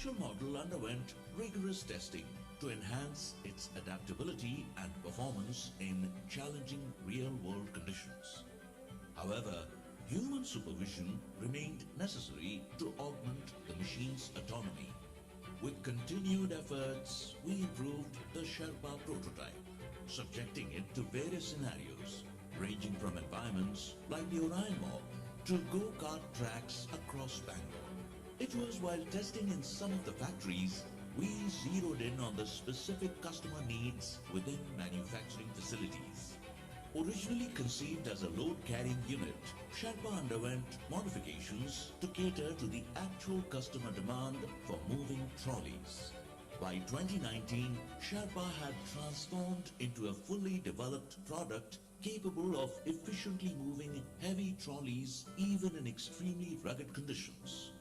actual model underwent rigorous testing to enhance its adaptability and performance in challenging real-world conditions. However, human supervision remained necessary to augment the machine's autonomy. With continued efforts, we improved the Sherpa prototype, subjecting it to various scenarios, ranging from environments like the Orion Mob to go-kart tracks across Bangalore. It was while testing in some of the factories, we zeroed in on the specific customer needs within manufacturing facilities. Originally conceived as a load-carrying unit, Sherpa underwent modifications to cater to the actual customer demand for moving trolleys. By 2019, Sherpa had transformed into a fully developed product capable of efficiently moving heavy trolleys even in extremely rugged conditions.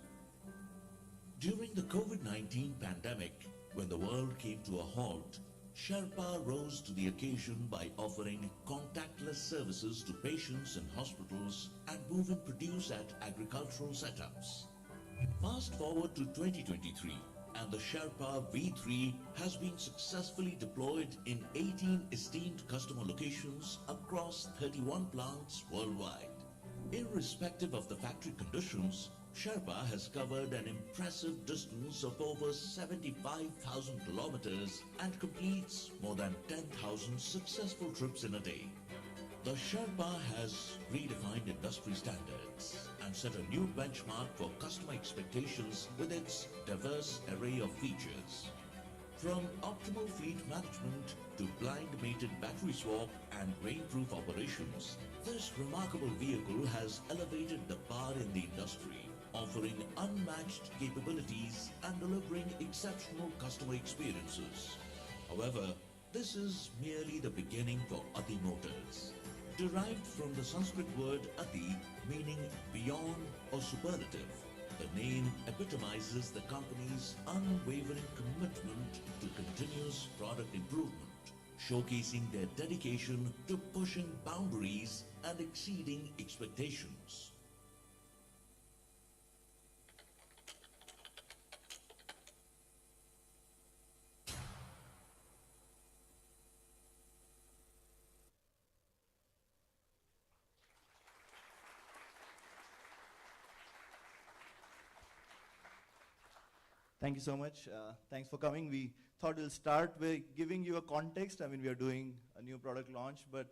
During the COVID-19 pandemic, when the world came to a halt, Sherpa rose to the occasion by offering contactless services to patients in hospitals and moving produce at agricultural setups. Fast forward to 2023, and the Sherpa V4 has been successfully deployed in 18 esteemed customer locations across 31 plants worldwide. Irrespective of the factory conditions, Sherpa has covered an impressive distance of over 75,000 kilometers and completes more than 10,000 successful trips in a day. The Sherpa has redefined industry standards and set a new benchmark for customer expectations with its diverse array of features. From optimal fleet management to blind-mated battery swap and rainproof operations, this remarkable vehicle has elevated the bar in the industry, offering unmatched capabilities and delivering exceptional customer experiences. However, this is merely the beginning for ATI Motors. Derived from the Sanskrit word Ati, meaning beyond or superlative, the name epitomizes the company's unwavering commitment to continuous product improvement, showcasing their dedication to pushing boundaries and exceeding expectations. Thank you so much. Thanks for coming. We thought we'll start with giving you a context. I mean, we are doing a new product launch, but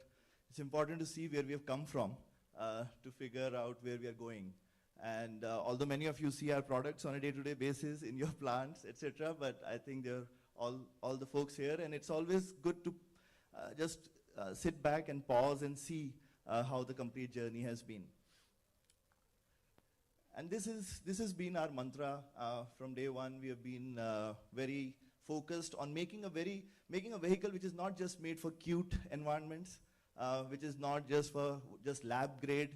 it's important to see where we have come from to figure out where we are going. And although many of you see our products on a day-to-day basis in your plants, etc., but I think they're all the folks here, and it's always good to just sit back and pause and see how the complete journey has been. And this has been our mantra from day one. We have been very focused on making a vehicle which is not just made for cute environments, which is not just for lab grade.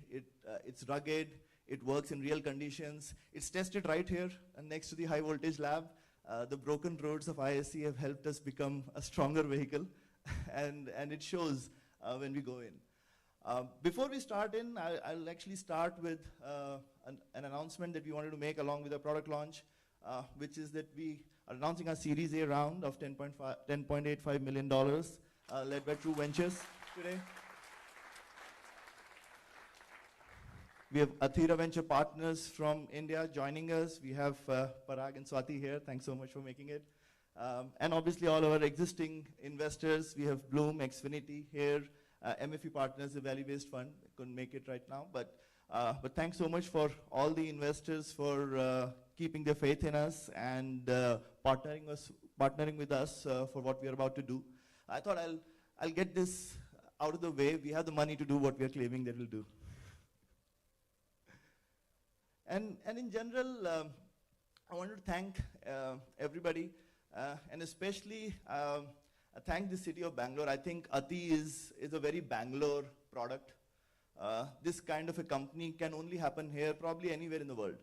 It's rugged. It works in real conditions. It's tested right here next to the high voltage lab. The broken roads of ISC have helped us become a stronger vehicle, and it shows when we go in. Before we start in, I'll actually start with an announcement that we wanted to make along with our product launch, which is that we are announcing our Series A round of $10.85 million, led by True Ventures today. We have Athira Venture Partners from India joining us. We have Parag and Swati here. Thanks so much for making it. And obviously all our existing investors. We have Bloom, Xfinity here, MFE Partners, a value-based fund. Couldn't make it right now, but thanks so much for all the investors for keeping their faith in us and partnering with us for what we are about to do. I thought I'll get this out of the way. We have the money to do what we are claiming that we'll do. And in general, I want to thank everybody, and especially thank the city of Bangalore. I think ATI is a very Bangalore product. This kind of a company can only happen here, probably anywhere in the world.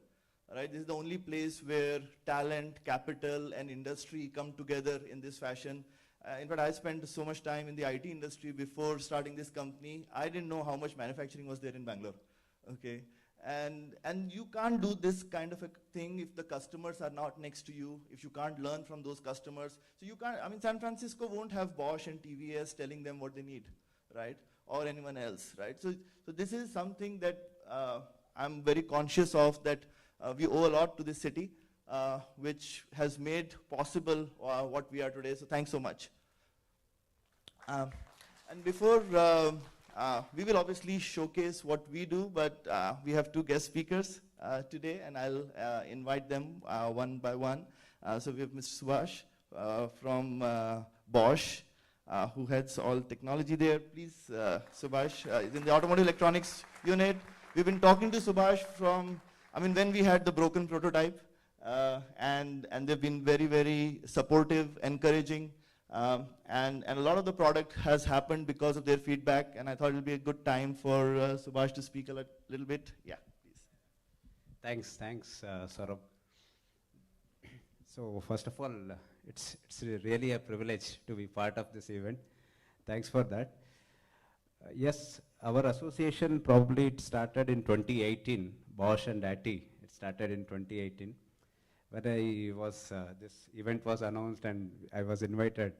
Right? This is the only place where talent, capital, and industry come together in this fashion. In fact, I spent so much time in the IT industry before starting this company. I didn't know how much manufacturing was there in Bangalore. Okay. And you can't do this kind of a thing if the customers are not next to you, if you can't learn from those customers. So you can't, I mean, San Francisco won't have Bosch and TVS telling them what they need, right? Or anyone else, right? So this is something that I'm very conscious of, that we owe a lot to this city, which has made possible what we are today. So thanks so much. And before, we will obviously showcase what we do, but we have two guest speakers today, and I'll invite them one by one. So we have Mr. Subhash from Bosch, who heads all technology there. Please, Subhash is in the automotive electronics unit. We've been talking to Subhash from, I mean, when we had the broken prototype, and they've been very, very supportive, encouraging. And a lot of the product has happened because of their feedback, and I thought it would be a good time for Subhash to speak a little bit. Yeah, please. Thanks, Saurabh. So first of all, it's really a privilege to be part of this event. Thanks for that. Yes, our association probably it started in 2018, Bosch and ATI. It started in 2018. When this event was announced and I was invited,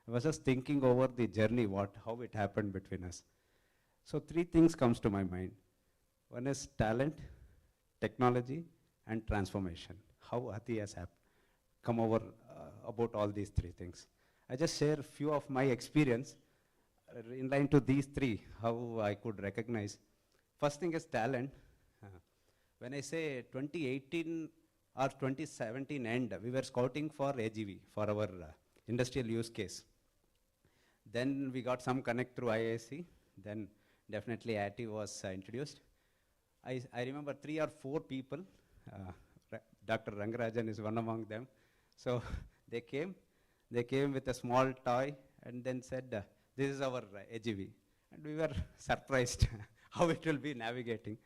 I was just thinking over the journey, how it happened between us. So three things comes to my mind. One is talent, technology, and transformation. How ATI has come over about all these three things. I just share a few of my experience in line to these three, how I could recognize. First thing is talent. When I say 2018, or 2017 end, we were scouting for AGV, for our industrial use case. Then we got some connect through IISc, then definitely ATI was introduced. I remember 3 or 4 people, Dr. Rangarajan is one among them. So they came with a small toy and then said, this is our AGV. And we were surprised how it will be navigating.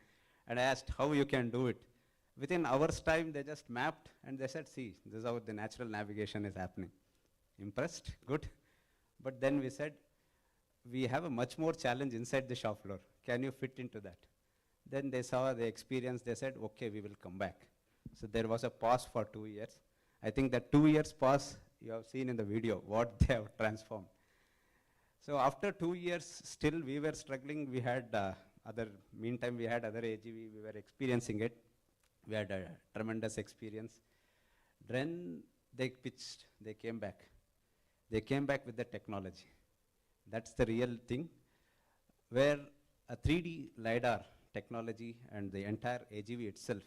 And I asked how you can do it. Within hours time, they just mapped and they said, see, this is how the natural navigation is happening. Impressed? Good. But then we said, we have a much more challenge inside the shop floor. Can you fit into that? Then they saw the experience, they said, okay, we will come back. So there was a pause for 2 years. I think that 2 years pause, you have seen in the video, what they have transformed. So after 2 years, still we were struggling. We had meantime we had other AGV, we were experiencing it. We had a tremendous experience. Then they pitched, they came back. They came back with the technology. That's the real thing, where a 3D LiDAR technology and the entire AGV itself,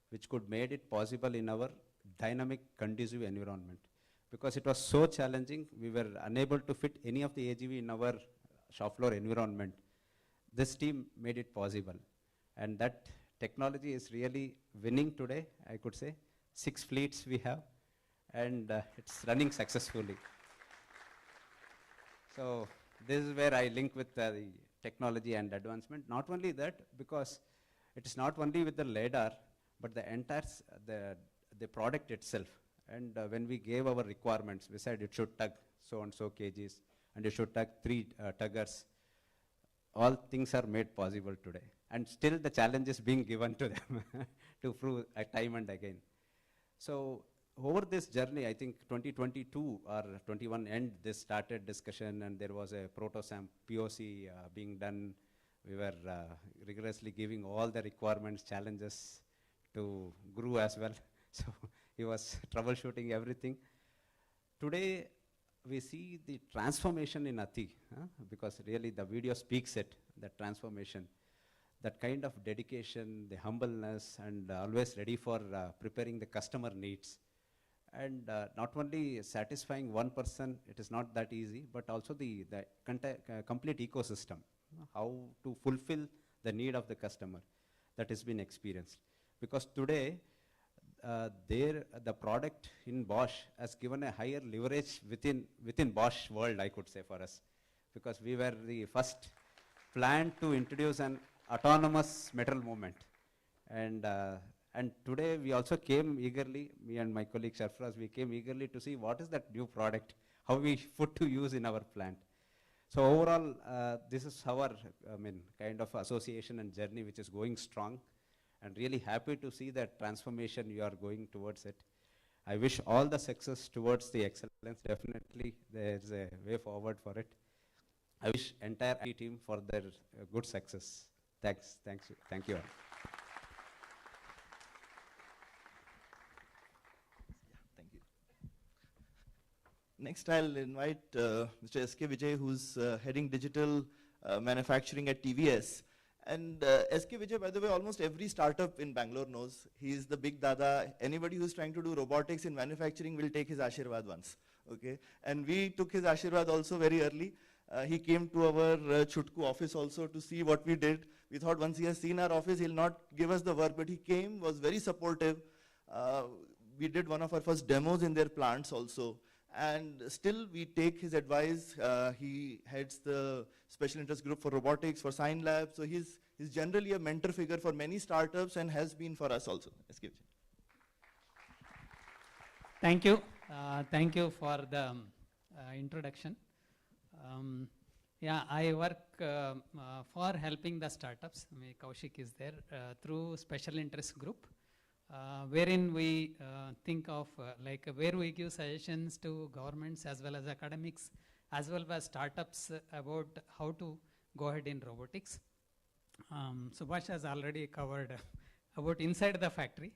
which could made it possible in our dynamic conducive environment. Because it was so challenging, we were unable to fit any of the AGV in our shop floor environment. This team made it possible. And that technology is really winning today, I could say. 6 fleets we have, and it's running successfully. So this is where I link with the technology and advancement. Not only that, because it is not only with the LiDAR, but the entire, the product itself. And when we gave our requirements, we said it should tug so and so kgs, and it should tug 3 tuggers. All things are made possible today. And still the challenge is being given to them to prove time and again. So over this journey, I think 2022 or 21 end, this started discussion, and there was a proto-SAM POC being done. We were rigorously giving all the requirements, challenges to Guru as well. So he was troubleshooting everything. Today, we see the transformation in ATI, because really the video speaks it, the transformation. That kind of dedication, the humbleness, and always ready for preparing the customer needs. And not only satisfying one person, it is not that easy, but also the complete ecosystem, how to fulfill the need of the customer that has been experienced. Because today, the product in Bosch has given a higher leverage within Bosch world, I could say, for us. Because we were the first plant to introduce an autonomous metal movement. And today we also came eagerly, me and my colleague Sherpa, we came eagerly to see what is that new product, how we put to use in our plant. So overall, this is our kind of association and journey which is going strong. and really happy to see that transformation you are going towards it. I wish all the success towards the excellence. Definitely there's a way forward for it. I wish entire IT team for their good success. Thank you all. Thank you. Next, I'll invite Mr. S.K. Vijay, who's heading digital manufacturing at TVS. And S.K. Vijay, by the way, almost every startup in Bangalore knows. He's the big dada. Anybody who's trying to do robotics in manufacturing will take his Ashirwad once. Okay? And we took his Ashirwad also very early. He came to our Chutku office also to see what we did. We thought once he has seen our office, he'll not give us the work, but he came, was very supportive. We did one of our first demos in their plants also. And still we take his advice. He heads the special interest group for robotics, for Sign Lab. So he's generally a mentor figure for many startups and has been for us also. Thank you. Thank you for the introduction. Yeah, I work for helping the startups. Kaushik is there through special interest group, wherein we think of where we give suggestions to governments as well as academics, as well as startups about how to go ahead in robotics. Subhash has already covered about inside the factory.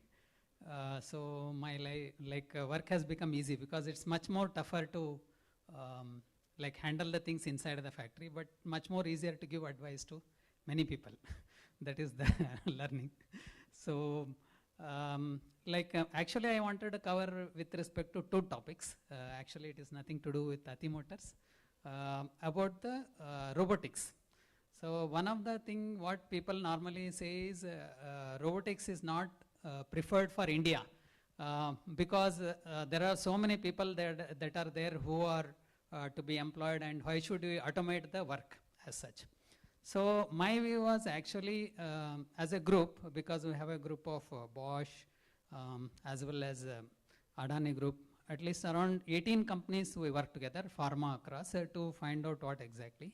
So my work has become easy because it's much more tougher to handle the things inside of the factory, but much more easier to give advice to many people. That is the learning. So actually I wanted to cover with respect to two topics. Actually it is nothing to do with ATI Motors, about the robotics. So one of the thing what people normally say is robotics is not preferred for India because there are so many people that are there who are to be employed, and why should we automate the work as such. So my view was actually as a group, because we have a group of Bosch as well as Adani group, at least around 18 companies we work together, pharma across, to find out what exactly.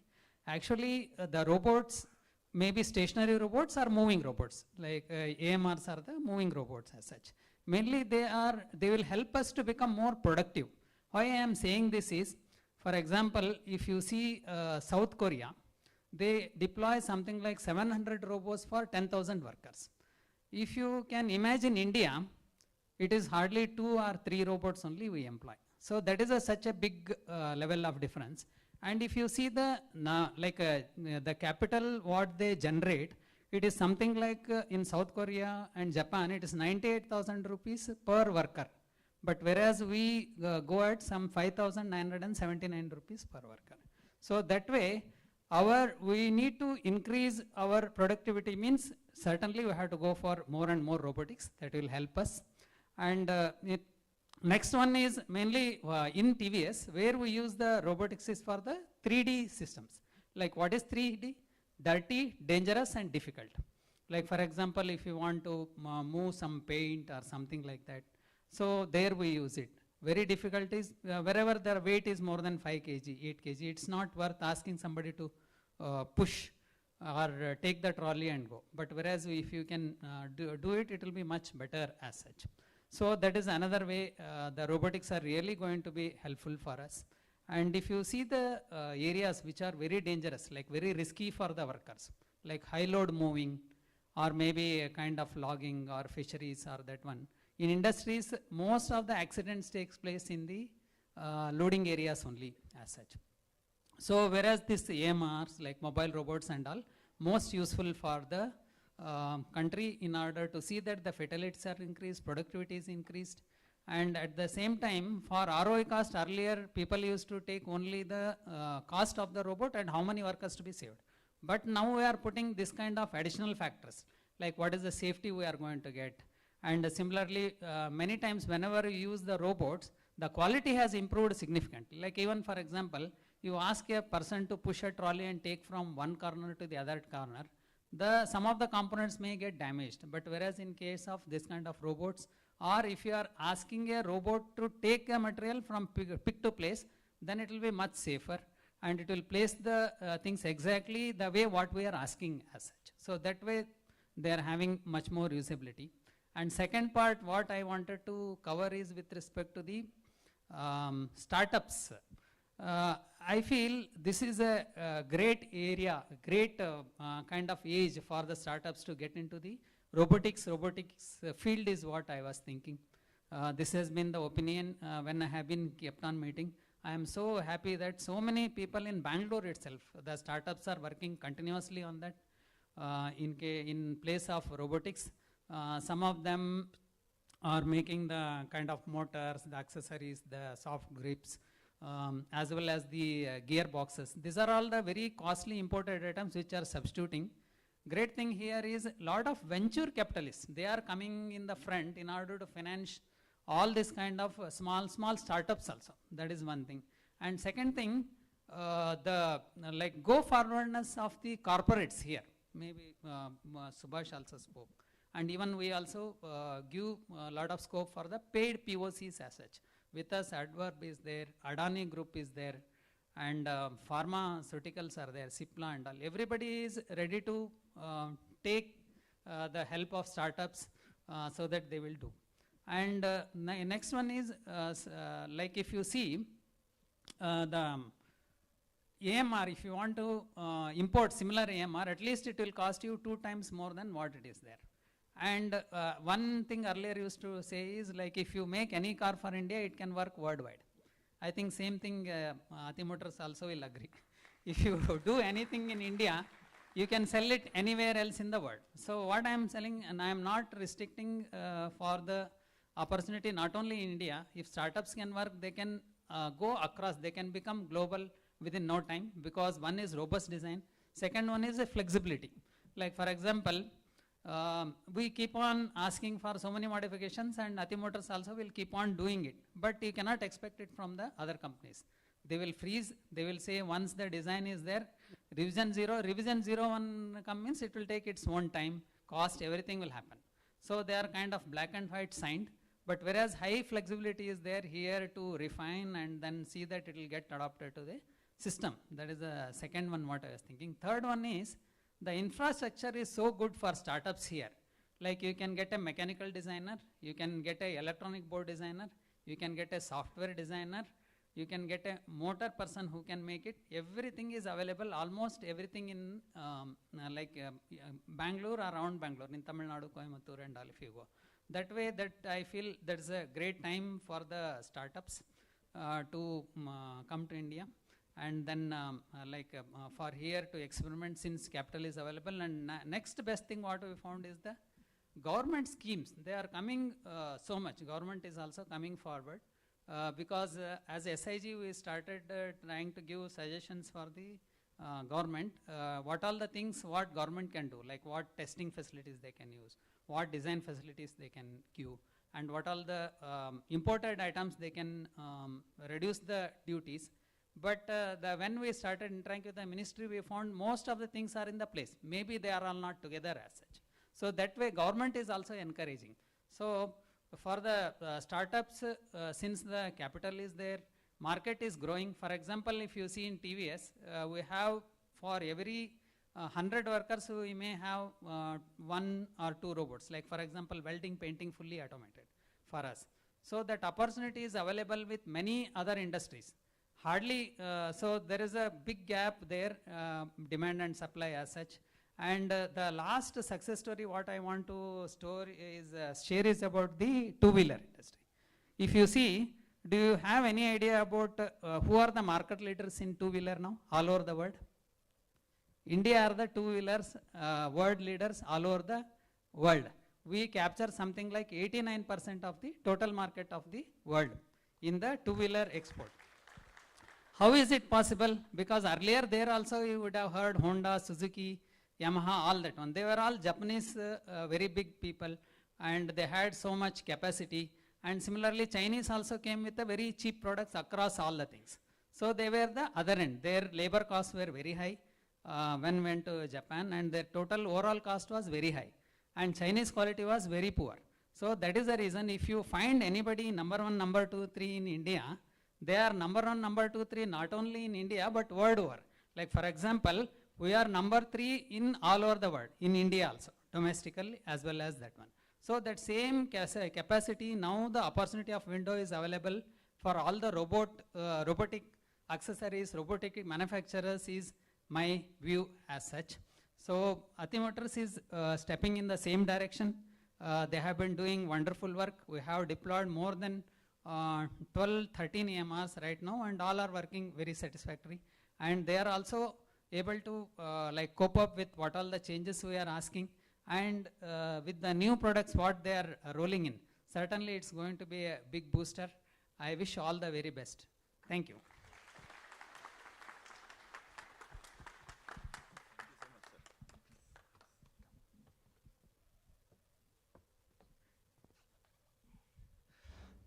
Actually the robots, maybe stationary robots or moving robots, like AMRs are the moving robots as such. Mainly they will help us to become more productive. Why I am saying this is, for example, if you see South Korea, they deploy something like 700 robots for 10,000 workers. If you can imagine India, it is hardly 2 or 3 robots only we employ. So that is such a big level of difference. And if you see the capital what they generate, it is something like in South Korea and Japan, it is 98,000 rupees per worker. But whereas we go at some 5,979 rupees per worker. So that way, we need to increase our productivity, means certainly we have to go for more and more robotics that will help us. And next one is mainly in TVS, where we use the robotics is for the 3D systems. Like what is 3D? Dirty, dangerous and difficult. Like for example, if you want to move some paint or something like that, so there we use it. Very difficult is wherever their weight is more than 5 kg, 8 kg, it's not worth asking somebody to push or take the trolley and go. But whereas if you can do it, it will be much better as such. So that is another way the robotics are really going to be helpful for us. And if you see the areas which are very dangerous, like very risky for the workers, like high load moving, or maybe a kind of logging or fisheries or that one. In industries, most of the accidents takes place in the loading areas only as such. So whereas this AMRs, like mobile robots and all, most useful for the country in order to see that the fatalities are increased, productivity is increased, and at the same time, for ROI cost, earlier people used to take only the cost of the robot and how many workers to be saved. But now we are putting this kind of additional factors, like what is the safety we are going to get. And similarly, many times whenever you use the robots, the quality has improved significantly. Like even for example, you ask a person to push a trolley and take from one corner to the other corner, some of the components may get damaged. But whereas in case of this kind of robots, or if you are asking a robot to take a material from pick to place, then it will be much safer and it will place the things exactly the way what we are asking as such. So that way they are having much more usability. And second part, what I wanted to cover is with respect to the startups. I feel this is a great area, great kind of age for the startups to get into the robotics. Robotics field is what I was thinking. This has been the opinion when I have been kept on meeting. I am so happy that so many people in Bangalore itself, the startups are working continuously on that in place of robotics. Some of them are making the kind of motors, the accessories, the soft grips, as well as the gearboxes. These are all the very costly imported items which are substituting. Great thing here is a lot of venture capitalists. They are coming in the front in order to finance all this kind of small startups also. That is one thing. And second thing, the like go forwardness of the corporates here. Maybe Subhash also spoke. And even we also give a lot of scope for the paid POCs as such. With us, Adverb is there, Adani Group is there, and pharmaceuticals are there, Cipla and all. Everybody is ready to take the help of startups so that they will do. And next one is, like if you see the AMR, if you want to import similar AMR, at least it will cost you 2 times more than what it is there. And one thing earlier used to say is like if you make any car for India, it can work worldwide. I think same thing ATI Motors also will agree. If you do anything in India, you can sell it anywhere else in the world. So what I am selling, and I am not restricting for the opportunity not only in India. If startups can work, they can go across, they can become global within no time, because one is robust design, second one is a flexibility. Like for example, we keep on asking for so many modifications, and ATI Motors also will keep on doing it, but you cannot expect it from the other companies. They will freeze, they will say once the design is there, revision 01 comes, it will take its own time, cost, everything will happen. So they are kind of black and white signed, but whereas high flexibility is there here to refine and then see that it will get adopted to the system. That is the second one what I was thinking. Third one is, the infrastructure is so good for startups here. Like you can get a mechanical designer, you can get a electronic board designer, you can get a software designer, you can get a motor person who can make it. Everything is available, almost everything in Bangalore, around Bangalore, in Tamil Nadu, Coimbatore and all if you go. That way that I feel that's a great time for the startups to come to India. And then for here to experiment, since capital is available. And next best thing what we found is the government schemes. They are coming so much. Government is also coming forward because as SIG we started trying to give suggestions for the government. What all the things what government can do, like what testing facilities they can use, what design facilities they can queue, and what all the imported items they can reduce the duties. But when we started interacting with the ministry, we found most of the things are in the place. Maybe they are all not together as such. So that way government is also encouraging. So for the startups, since the capital is there, market is growing. For example, if you see in TVS, we have for every 100 workers, we may have 1 or 2 robots. Like for example, welding, painting, fully automated for us. So that opportunity is available with many other industries. Hardly, so there is a big gap there, demand and supply as such. And the last success story what I want to share is about the two-wheeler industry. If you see, do you have any idea about who are the market leaders in two-wheeler now, all over the world? India are the two-wheelers world leaders all over the world. We capture something like 89% of the total market of the world in the two-wheeler export. How is it possible? Because earlier there also you would have heard Honda, Suzuki, Yamaha, all that one. They were all Japanese very big people, and they had so much capacity. And similarly Chinese also came with a very cheap products across all the things. So they were the other end. Their labor costs were very high when went to Japan, and their total overall cost was very high. And Chinese quality was very poor. So that is the reason if you find anybody number 1, number 2, 3 in India, they are number 1, number 2, 3 not only in India but world over. Like for example, we are number 3 in all over the world, in India also. domestically as well as that one. So that same capacity, now the opportunity of window is available for all the robotic accessories, robotic manufacturers is my view as such. So ATI Motors is stepping in the same direction. They have been doing wonderful work. We have deployed more than 12, 13 AMRs right now, and all are working very satisfactory. And they are also able to like cope up with what all the changes we are asking. And with the new products what they are rolling in, certainly it's going to be a big booster. I wish all the very best. Thank you.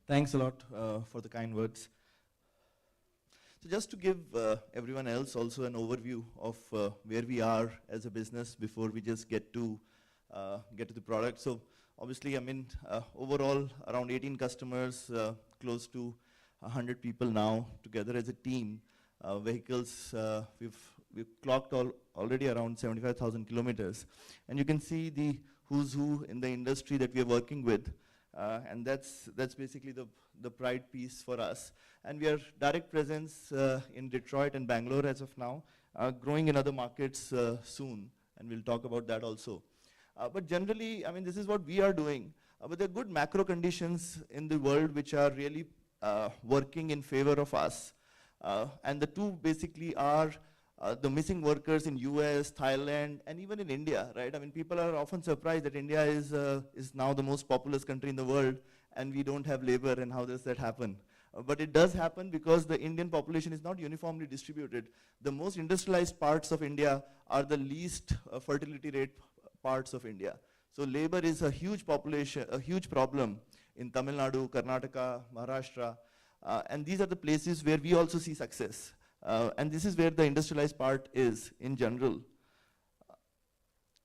Thanks a lot for the kind words. So just to give everyone else also an overview of where we are as a business before we just get to the product. So obviously, I mean, overall around 18 customers, close to 100 people now together as a team. Vehicles, we've clocked already around 75,000 kilometers. And you can see the who's who in the industry that we are working with. And that's basically the pride piece for us. And we are direct presence in Detroit and Bangalore as of now, growing in other markets soon, and we'll talk about that also. But generally, I mean, this is what we are doing. But there are good macro conditions in the world which are really working in favor of us. And the two basically are the missing workers in US, Thailand, and even in India, right? I mean, people are often surprised that India is now the most populous country in the world, and we don't have labor, and how does that happen? But it does happen because the Indian population is not uniformly distributed. The most industrialized parts of India are the least fertility rate parts of India. So labor is a huge population, a huge problem in Tamil Nadu, Karnataka, Maharashtra, and these are the places where we also see success. And this is where the industrialized part is in general.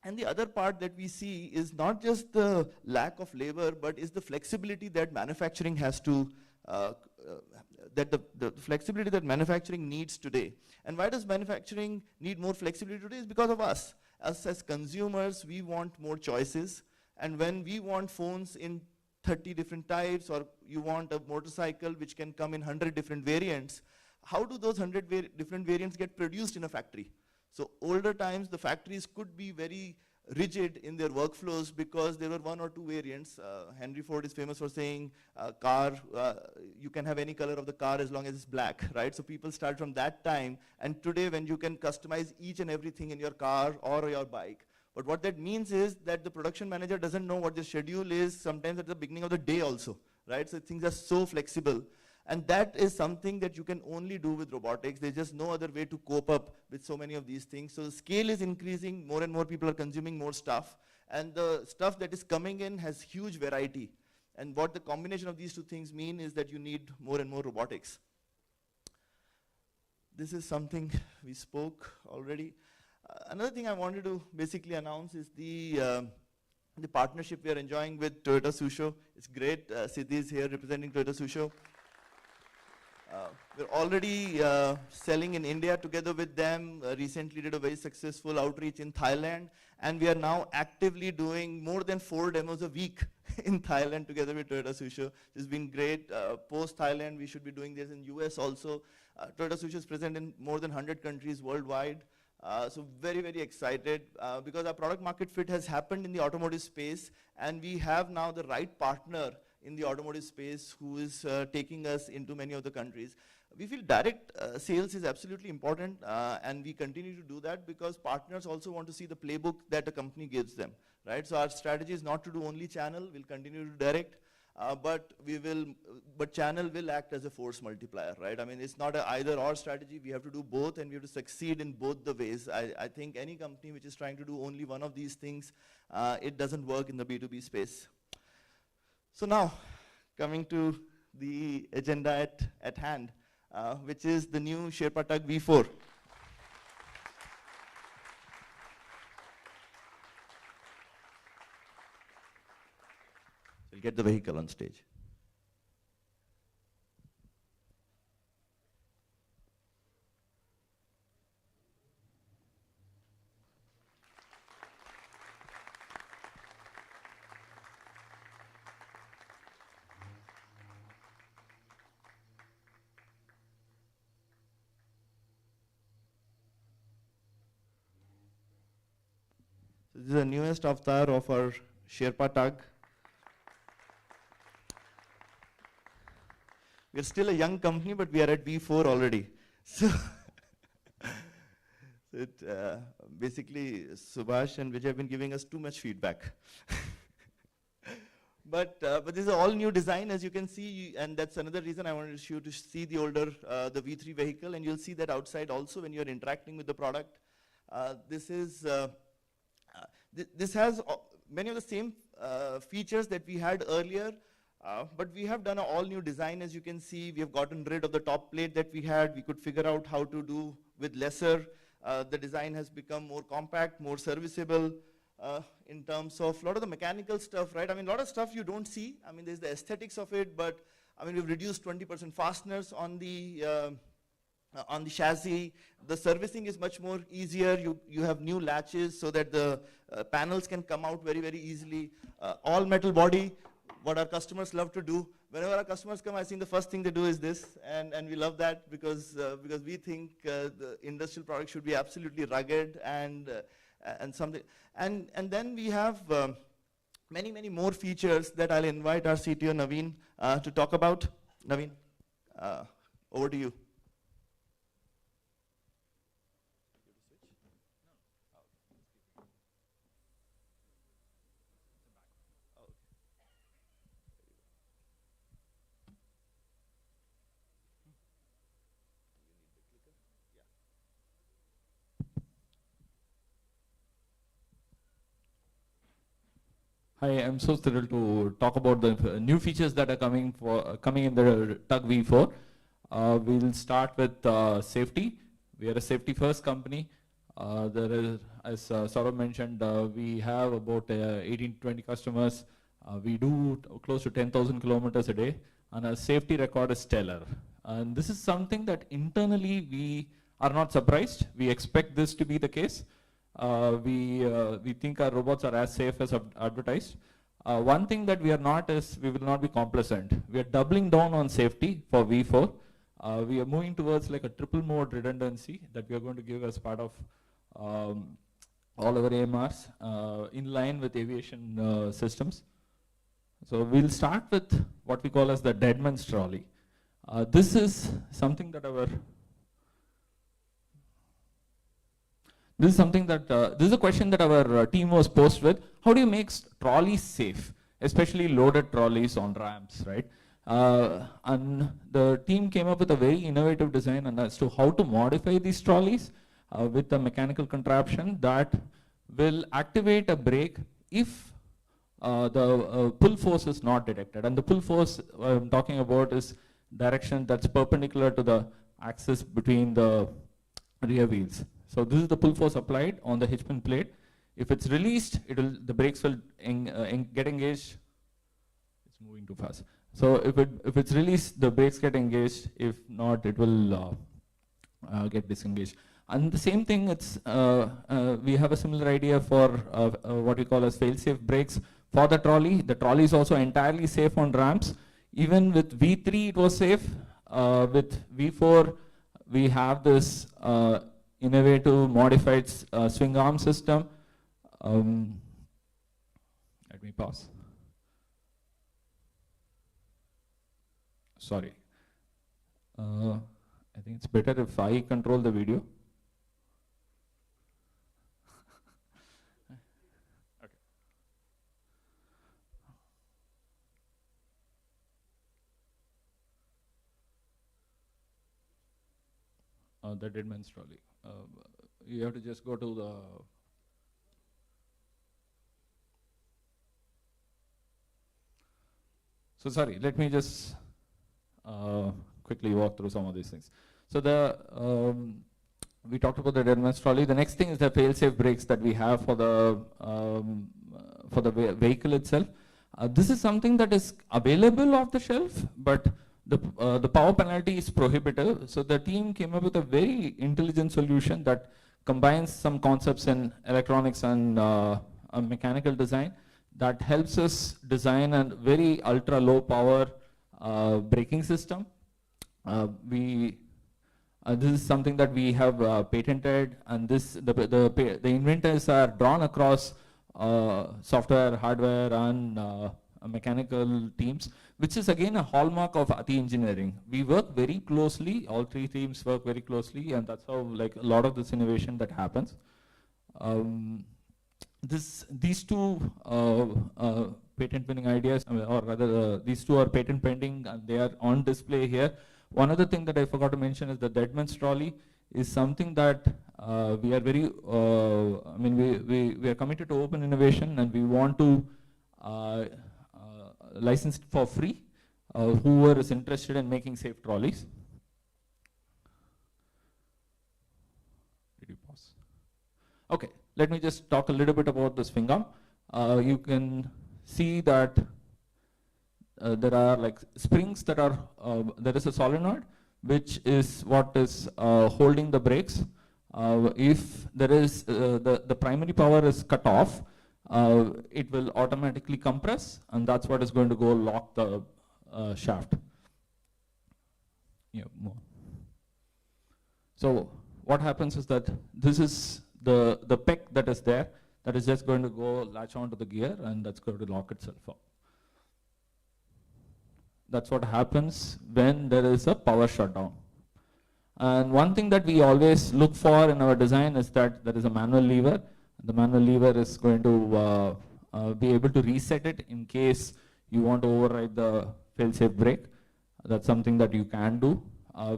And the other part that we see is not just the lack of labor, but is the flexibility that manufacturing has to, the flexibility that manufacturing needs today. And why does manufacturing need more flexibility today? Is because of us. Us as consumers, we want more choices. And when we want phones in 30 different types, or you want a motorcycle which can come in 100 different variants, how do those 100 different variants get produced in a factory? So older times, the factories could be very rigid in their workflows because there were one or two variants. Henry Ford is famous for saying, you can have any color of the car as long as it's black, right? So people start from that time, and today when you can customize each and everything in your car or your bike. But what that means is that the production manager doesn't know what the schedule is, sometimes at the beginning of the day also, right? So things are so flexible. And that is something that you can only do with robotics. There's just no other way to cope up with so many of these things. So the scale is increasing, more and more people are consuming more stuff, and the stuff that is coming in has huge variety. And what the combination of these two things mean is that you need more and more robotics. This is something we spoke already. Another thing I wanted to basically announce is the partnership we are enjoying with Toyota Tsusho. It's great. Siddhi is here representing Toyota Tsusho. We're already selling in India together with them. Recently did a very successful outreach in Thailand, and we are now actively doing more than 4 demos a week in Thailand together with Toyota Tsusho. It's been great. Post Thailand, we should be doing this in US also. Toyota Tsusho is present in more than 100 countries worldwide. So very, very excited because our product market fit has happened in the automotive space, and we have now the right partner in the automotive space who is taking us into many of the countries. We feel direct sales is absolutely important, and we continue to do that because partners also want to see the playbook that a company gives them, right? So our strategy is not to do only channel. We'll continue to direct, but channel will act as a force multiplier, right? I mean, it's not an either or strategy. We have to do both, and we have to succeed in both the ways. I think any company which is trying to do only one of these things, it doesn't work in the B2B space. So now, coming to the agenda at hand, which is the new Sherpa V4. We'll get the vehicle on stage. This is the newest avatar of our Sherpa tug. We're still a young company, but we are at V4 already. So basically, Subhash and Vijay have been giving us too much feedback. But this is an all-new design, as you can see, and that's another reason I wanted you to see the older, the V3 vehicle, and you'll see that outside also when you're interacting with the product. This has many of the same features that we had earlier, but we have done an all-new design, as you can see. We have gotten rid of the top plate that we had. We could figure out how to do with lesser. The design has become more compact, more serviceable. In terms of a lot of the mechanical stuff, right? I mean, a lot of stuff you don't see. I mean, there's the aesthetics of it, but I mean, we've reduced 20% fasteners on the chassis. The servicing is much more easier. You have new latches so that the panels can come out very, very easily. All metal body, what our customers love to do. Whenever our customers come, I think the first thing they do is this, and we love that because we think the industrial product should be absolutely rugged and something. And then we have many, many more features that I'll invite our CTO Naveen to talk about. Naveen, over to you. Hi, I'm so thrilled to talk about the new features that are coming in the Tug V4. We'll start with safety. We are a safety-first company. There is, as Saurabh mentioned, we have about 18 to 20 customers. We do close to 10,000 kilometers a day, and our safety record is stellar. And this is something that internally we are not surprised. We expect this to be the case. We think our robots are as safe as advertised. One thing that we are not is we will not be complacent. We are doubling down on safety for V4. We are moving towards like a triple mode redundancy that we are going to give as part of all our AMRs in line with aviation systems. So we'll start with what we call as the dead man's trolley. This is something that this is a question that our team was posed with. How do you make trolleys safe, especially loaded trolleys on ramps, right? And the team came up with a very innovative design and as to how to modify these trolleys with a mechanical contraption that will activate a brake if the pull force is not detected. And the pull force I'm talking about is direction that's perpendicular to the axis between the rear wheels. So this is the pull force applied on the hitchpin plate. If it's released, the brakes will get engaged. It's moving too fast. So if it's released, the brakes get engaged. If not, it will get disengaged. And the same thing, we have a similar idea for what we call as fail-safe brakes for the trolley. The trolley is also entirely safe on ramps. Even with V3, it was safe. With V4, we have this innovative modified swing arm system. Let me pause. Sorry. I think it's better if I control the video. Okay. The dead man's trolley. You have to just go to the so sorry, let me just quickly walk through some of these things. So we talked about the dead man's trolley. The next thing is the fail-safe brakes that we have for the vehicle itself. This is something that is available off the shelf, but the power penalty is prohibitive. So the team came up with a very intelligent solution that combines some concepts in electronics and mechanical design that helps us design a very ultra low power braking system. This is something that we have patented, and the inventors are drawn across software, hardware, and mechanical teams, which is again a hallmark of ATI engineering. We work very closely, all three teams work very closely, and that's how like a lot of this innovation that happens. These two patent pending ideas, or rather these two are patent pending and they are on display here. One other thing that I forgot to mention is the Deadman's trolley is something that we are very, I mean, we are committed to open innovation, and we want to license it for free, whoever is interested in making safe trolleys. Did you pause? Okay, let me just talk a little bit about this finger. You can see that there are like springs that are, there is a solenoid which is what is holding the brakes. If there is, the primary power is cut off, it will automatically compress, and that's what is going to go lock the shaft. Yeah, more. So what happens is that this is the peg that is there, that is just going to go latch onto the gear, and that's going to lock itself up. That's what happens when there is a power shutdown. And one thing that we always look for in our design is that there is a manual lever. The manual lever is going to be able to reset it in case you want to override the fail-safe brake. That's something that you can do.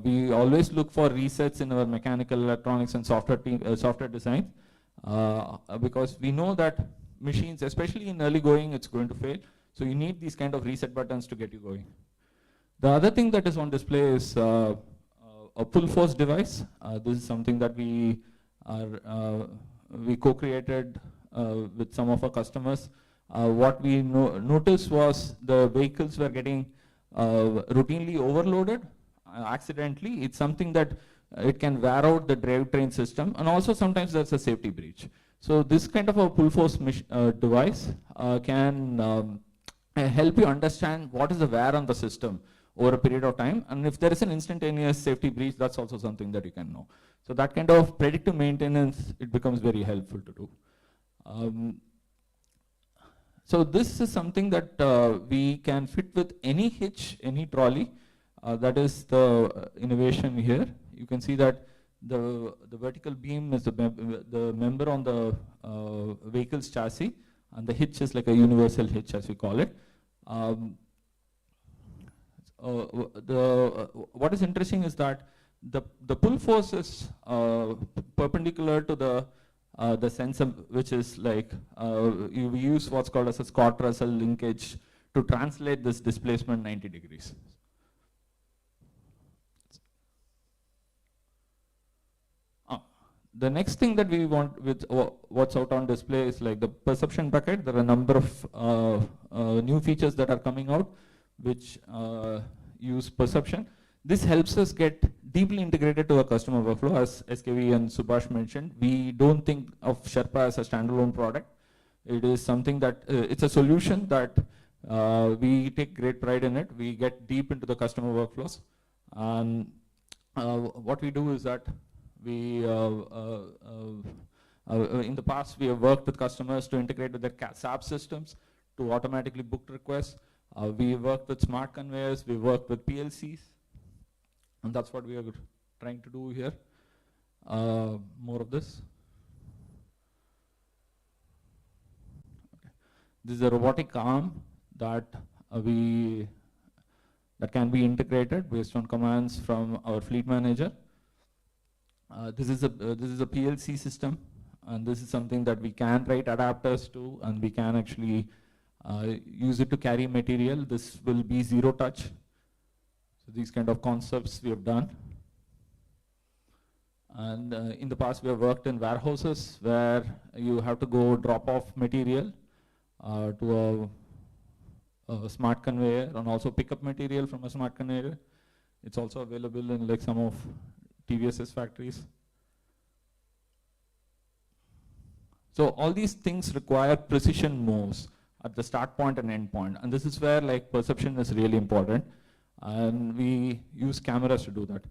We always look for resets in our mechanical, electronics, and software design, because we know that machines, especially in early going, it's going to fail. So you need these kind of reset buttons to get you going. The other thing that is on display is a pull force device. This is something that we co-created with some of our customers. What we noticed was the vehicles were getting routinely overloaded accidentally. It's something that it can wear out the drivetrain system, and also sometimes there's a safety breach. So this kind of a pull force device can help you understand what is the wear on the system over a period of time, and if there is an instantaneous safety breach, that's also something that you can know. So that kind of predictive maintenance, it becomes very helpful to do. So this is something that we can fit with any hitch, any trolley. That is the innovation here. You can see that the vertical beam is the member on the vehicle's chassis, and the hitch is like a universal hitch, as we call it. What is interesting is that the pull force is perpendicular to the sensor, which is like you use what's called as a Scott-Russell linkage to translate this displacement 90 degrees. The next thing that we want with what's out on display is like the perception bucket. There are a number of new features that are coming out which use perception. This helps us get deeply integrated to a customer workflow. As SKV and Subhash mentioned, we don't think of Sherpa as a standalone product. It is something that, it's a solution that we take great pride in it. We get deep into the customer workflows. And what we do is that we, in the past, we have worked with customers to integrate with their SAP systems to automatically book requests. We worked with smart conveyors, we worked with PLCs, and that's what we are trying to do here. More of this. Okay. This is a robotic arm that that can be integrated based on commands from our fleet manager. This is a PLC system, and this is something that we can write adapters to, and we can actually use it to carry material. This will be zero touch. So these kind of concepts we have done. And in the past we have worked in warehouses where you have to go drop off material to a smart conveyor, and also pick up material from a smart conveyor. It's also available in like some of TVS's factories. So all these things require precision moves at the start point and end point, and this is where like perception is really important, and we use cameras to do that.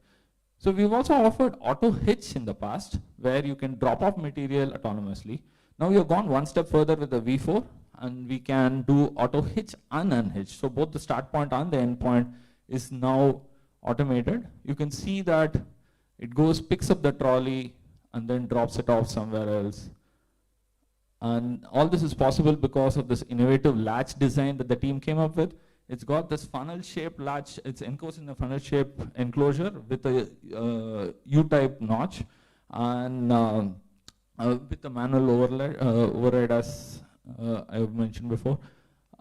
So we've also offered auto hitch in the past, where you can drop off material autonomously. Now we have gone one step further with the V4, and we can do auto hitch and unhitch. So both the start point and the end point is now automated. You can see that it goes, picks up the trolley, and then drops it off somewhere else. And all this is possible because of this innovative latch design that the team came up with. It's got this funnel-shaped latch. It's enclosed in a funnel-shaped enclosure with a U-type notch, and with the manual override, as I've mentioned before.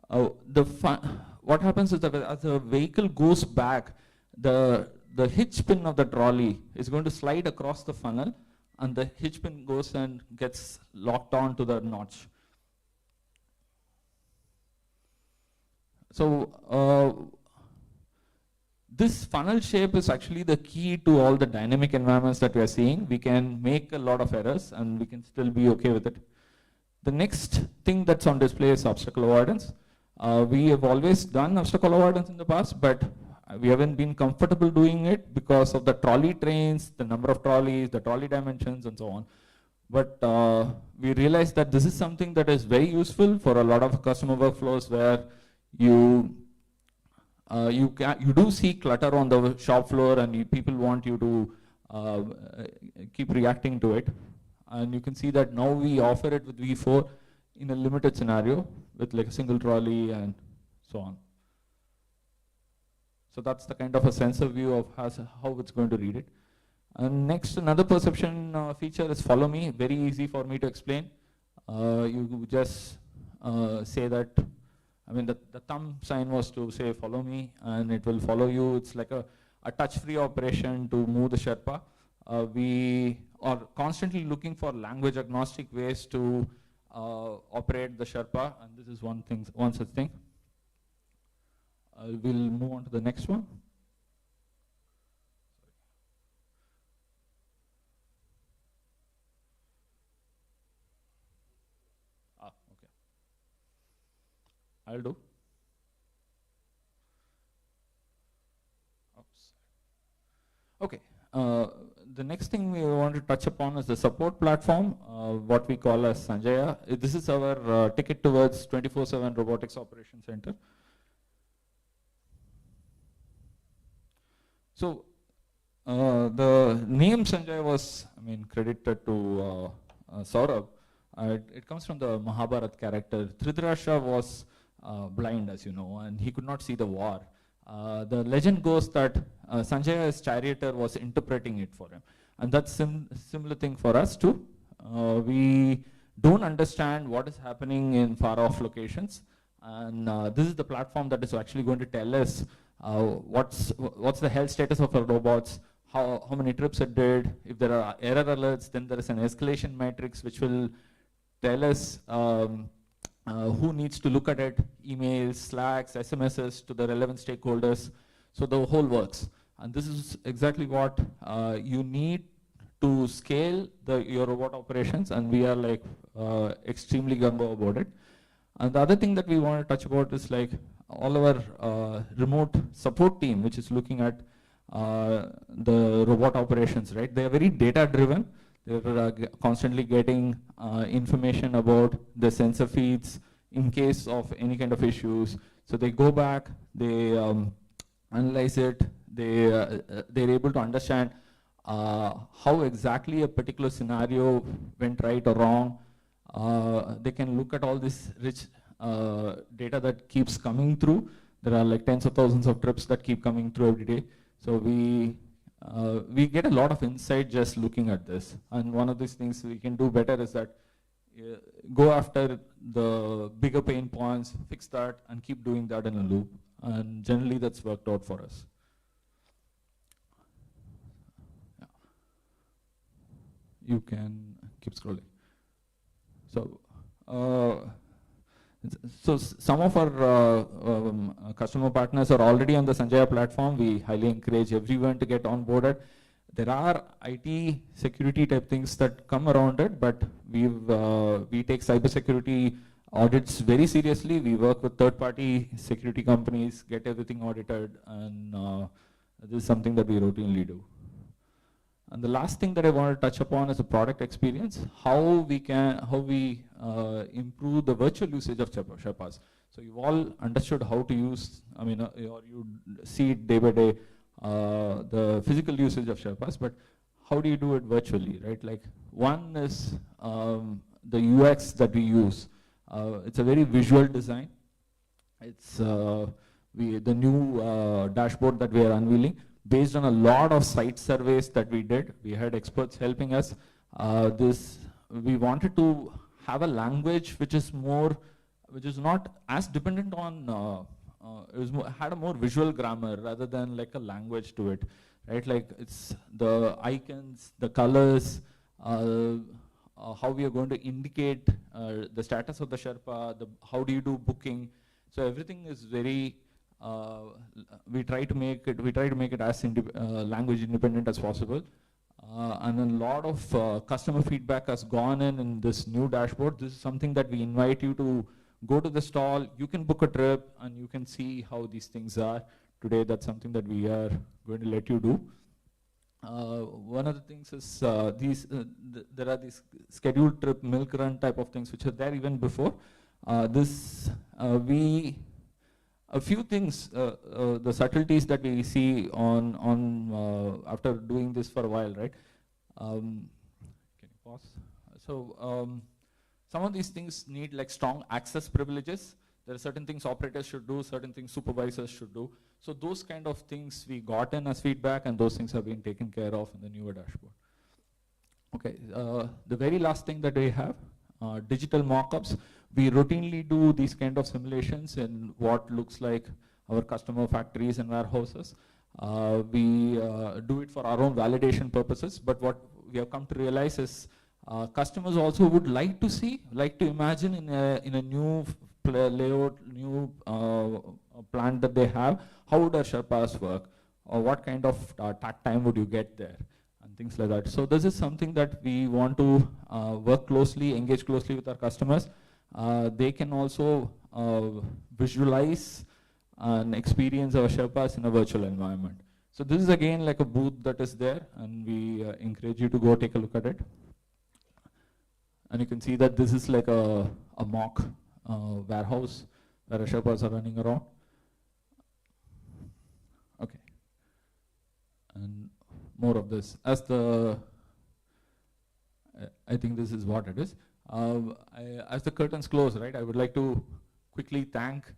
What happens is that as the vehicle goes back, the hitch pin of the trolley is going to slide across the funnel, and the hitch pin goes and gets locked on to the notch. So this funnel shape is actually the key to all the dynamic environments that we are seeing. We can make a lot of errors and we can still be okay with it. The next thing that's on display is obstacle avoidance. We have always done obstacle avoidance in the past, but we haven't been comfortable doing it because of the trolley trains, the number of trolleys, the trolley dimensions, and so on. But we realized that this is something that is very useful for a lot of customer workflows where you do see clutter on the shop floor, and people want you to keep reacting to it. And you can see that now we offer it with V4 in a limited scenario with like a single trolley and so on. So that's the kind of a sensor view of how it's going to read it. And next, another perception feature is follow me. Very easy for me to explain. You just say that, I mean, the thumb sign was to say follow me, and it will follow you. It's like a touch-free operation to move the Sherpa. We are constantly looking for language agnostic ways to operate the Sherpa, and this is one such thing. We'll move on to the next one. Okay. I'll do. Oops. Okay. The next thing we want to touch upon is the support platform, what we call as Sanjaya. This is our ticket towards 24/7 Robotics Operation Center. So the name Sanjay was, credited to Saurabh. It comes from the Mahabharata character. Dhritarashtra was blind, as you know, and he could not see the war. The legend goes that Sanjaya's charioteer was interpreting it for him. And that's similar thing for us too. We don't understand what is happening in far off locations. And this is the platform that is actually going to tell us what's the health status of our robots, how many trips it did. If there are error alerts, then there is an escalation matrix which will tell us who needs to look at it, emails, Slacks, SMSs to the relevant stakeholders. So the whole works. And this is exactly what you need to scale your robot operations, and we are like extremely gung-ho about it. And the other thing that we want to touch about is like all our remote support team, which is looking at the robot operations, right? They are very data-driven. They're constantly getting information about the sensor feeds in case of any kind of issues. So they go back, they analyze it, they're able to understand how exactly a particular scenario went right or wrong. They can look at all this rich data that keeps coming through. There are like tens of thousands of trips that keep coming through every day. So we get a lot of insight just looking at this. And one of these things we can do better is that go after the bigger pain points, fix that, and keep doing that in a loop. And generally that's worked out for us. Yeah. You can keep scrolling. So, some of our customer partners are already on the Sanjaya platform. We highly encourage everyone to get onboarded. There are IT security type things that come around it, but we take cybersecurity audits very seriously. We work with third-party security companies, get everything audited, and this is something that we routinely do. And the last thing that I want to touch upon is the product experience, how we improve the virtual usage of Sherpas. So you've all understood how to use, or you see it day by day, the physical usage of Sherpas, but how do you do it virtually, right? Like one is the UX that we use. It's a very visual design. It's the new dashboard that we are unveiling, based on a lot of site surveys that we did. We had experts helping us. We wanted to have a language which is not as dependent on, had a more visual grammar rather than like a language to it, right? Like it's the icons, the colors, how we are going to indicate the status of the Sherpa, how do you do booking. So everything is very, we try to make it as language independent as possible. And a lot of customer feedback has gone in this new dashboard. This is something that we invite you to go to the stall, you can book a trip, and you can see how these things are. Today, that's something that we are going to let you do. One of the things is there are these scheduled trip, milk run type of things, which are there even before. A few things, the subtleties that we see on after doing this for a while, right? Can you pause? So some of these things need like strong access privileges. There are certain things operators should do, certain things supervisors should do. So those kind of things we got in as feedback, and those things have been taken care of in the newer dashboard. Okay, the very last thing that we have, digital mockups. We routinely do these kind of simulations in what looks like our customer factories and warehouses. We do it for our own validation purposes, but what we have come to realize is customers also would like to imagine in a new layout, new plant that they have, how would our Sherpas work, or what kind of takt time would you get there, and things like that. So this is something that we want to work closely, engage closely with our customers. They can also visualize and experience our Sherpas in a virtual environment. So this is again like a booth that is there, and we encourage you to go take a look at it. And you can see that this is like a mock warehouse where our Sherpas are running around. Okay. And more of this. I think this is what it is. As the curtains close, right, I would like to quickly thank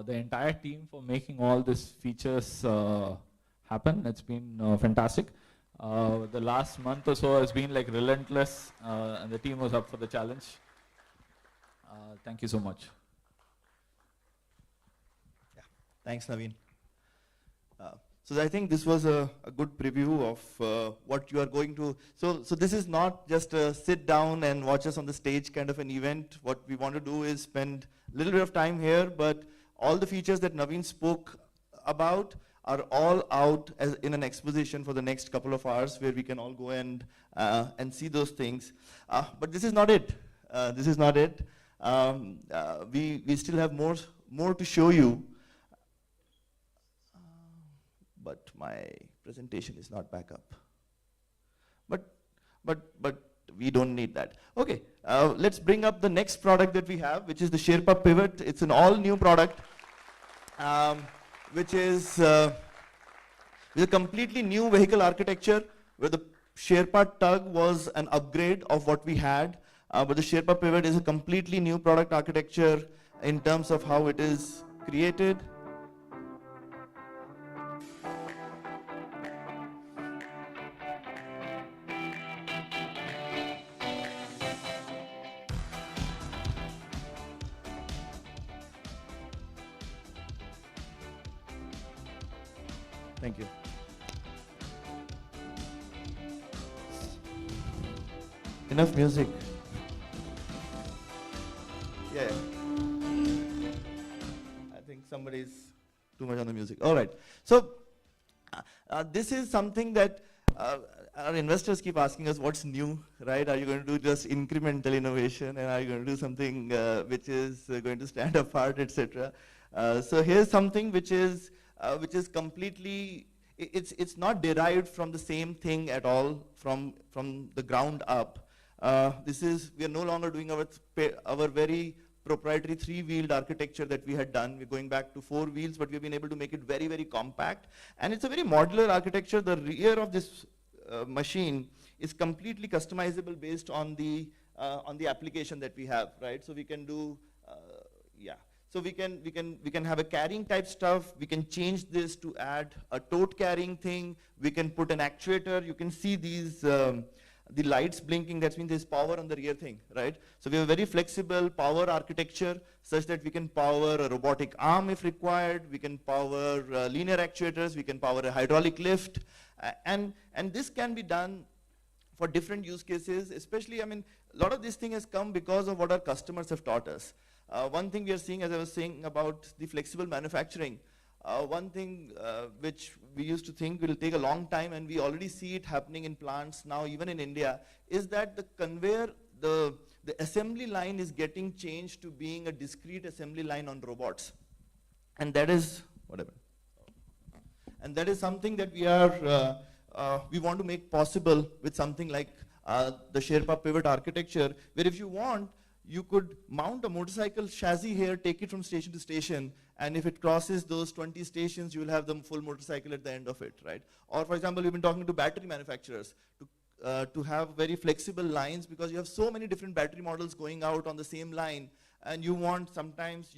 the entire team for making all these features happen. It's been fantastic. The last month or so has been like relentless, and the team was up for the challenge. Thank you so much. Yeah, thanks, Naveen. So I think this was a good preview of what you are going to. So this is not just a sit down and watch us on the stage kind of an event. What we want to do is spend a little bit of time here, but all the features that Naveen spoke about are all out as in an exposition for the next couple of hours, where we can all go and see those things. But this is not it. This is not it. We still have more to show you. But my presentation is not back up. But we don't need that. Okay, let's bring up the next product that we have, which is the Sherpa Pivot. It's an all new product, which is a completely new vehicle architecture, where the Sherpa Tug was an upgrade of what we had, but the Sherpa Pivot is a completely new product architecture in terms of how it is created. Thank you. Enough music. Yeah. I think somebody's too much on the music. All right. So this is something that our investors keep asking us, what's new, right? Are you going to do just incremental innovation, and are you going to do something which is going to stand apart, etc.? So here's something which is completely it's not derived from the same thing at all from the ground up. We are no longer doing our very proprietary 3-wheeled architecture that we had done. We're going back to 4 wheels, but we've been able to make it very, very compact. And it's a very modular architecture. The rear of this machine is completely customizable based on the application that we have, right? So we can do, yeah. So we can have a carrying type stuff. We can change this to add a tote carrying thing. We can put an actuator. You can see these, the lights blinking. That means there's power on the rear thing, right? So we have a very flexible power architecture such that we can power a robotic arm if required. We can power linear actuators. We can power a hydraulic lift. And this can be done for different use cases, especially, I mean, a lot of this thing has come because of what our customers have taught us. One thing we are seeing, as I was saying about the flexible manufacturing, one thing which we used to think will take a long time, and we already see it happening in plants now, even in India, is that the conveyor, the assembly line is getting changed to being a discrete assembly line on robots. And that is, whatever. And that is something that we want to make possible with something like the Sherpa Pivot architecture, where if you want, you could mount a motorcycle chassis here, take it from station to station, and if it crosses those 20 stations, you will have the full motorcycle at the end of it, right? Or for example, we've been talking to battery manufacturers to have very flexible lines, because you have so many different battery models going out on the same line, and you want sometimes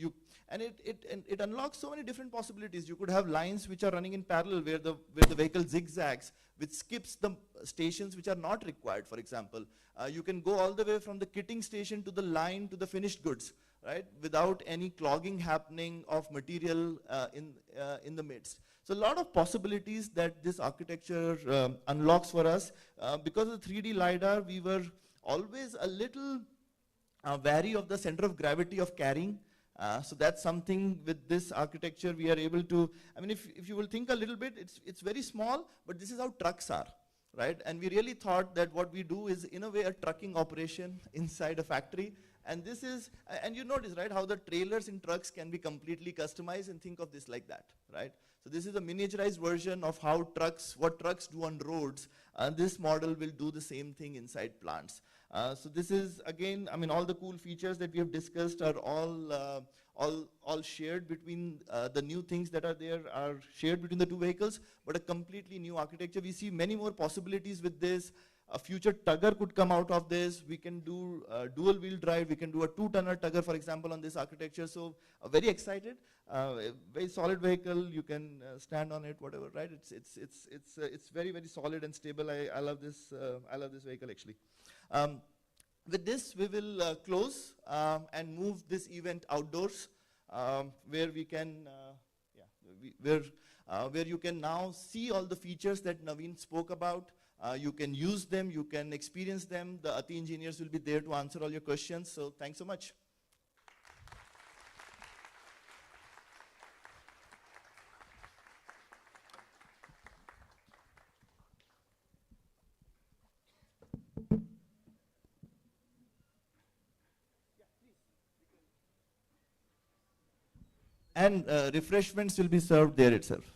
and it unlocks so many different possibilities. You could have lines which are running in parallel where the vehicle zigzags, which skips the stations which are not required, for example. You can go all the way from the kitting station to the line to the finished goods, right, without any clogging happening of material in the midst. So a lot of possibilities that this architecture unlocks for us. Because of the 3D LiDAR, we were always a little wary of the center of gravity of carrying. So that's something with this architecture we are able to, I mean, if you will think a little bit, it's very small, but this is how trucks are, right? And we really thought that what we do is, in a way, a trucking operation inside a factory. And this is, and you notice, right, how the trailers in trucks can be completely customized, and think of this like that, right? So this is a miniaturized version of how what trucks do on roads. This model will do the same thing inside plants. So this is, again, I mean, all the cool features that we have discussed are all shared between the new things that are there are shared between the two vehicles, but a completely new architecture. We see many more possibilities with this. A future tugger could come out of this. We can do dual wheel drive. We can do a 2-tonner tugger, for example, on this architecture. So very excited. Very solid vehicle. You can stand on it, whatever, right? It's very, very solid and stable. I love this. I love this vehicle, actually. With this, we will close and move this event outdoors, where we can, where you can now see all the features that Naveen spoke about. You can use them, you can experience them. The ATI engineers will be there to answer all your questions. So thanks so much. And refreshments will be served there itself.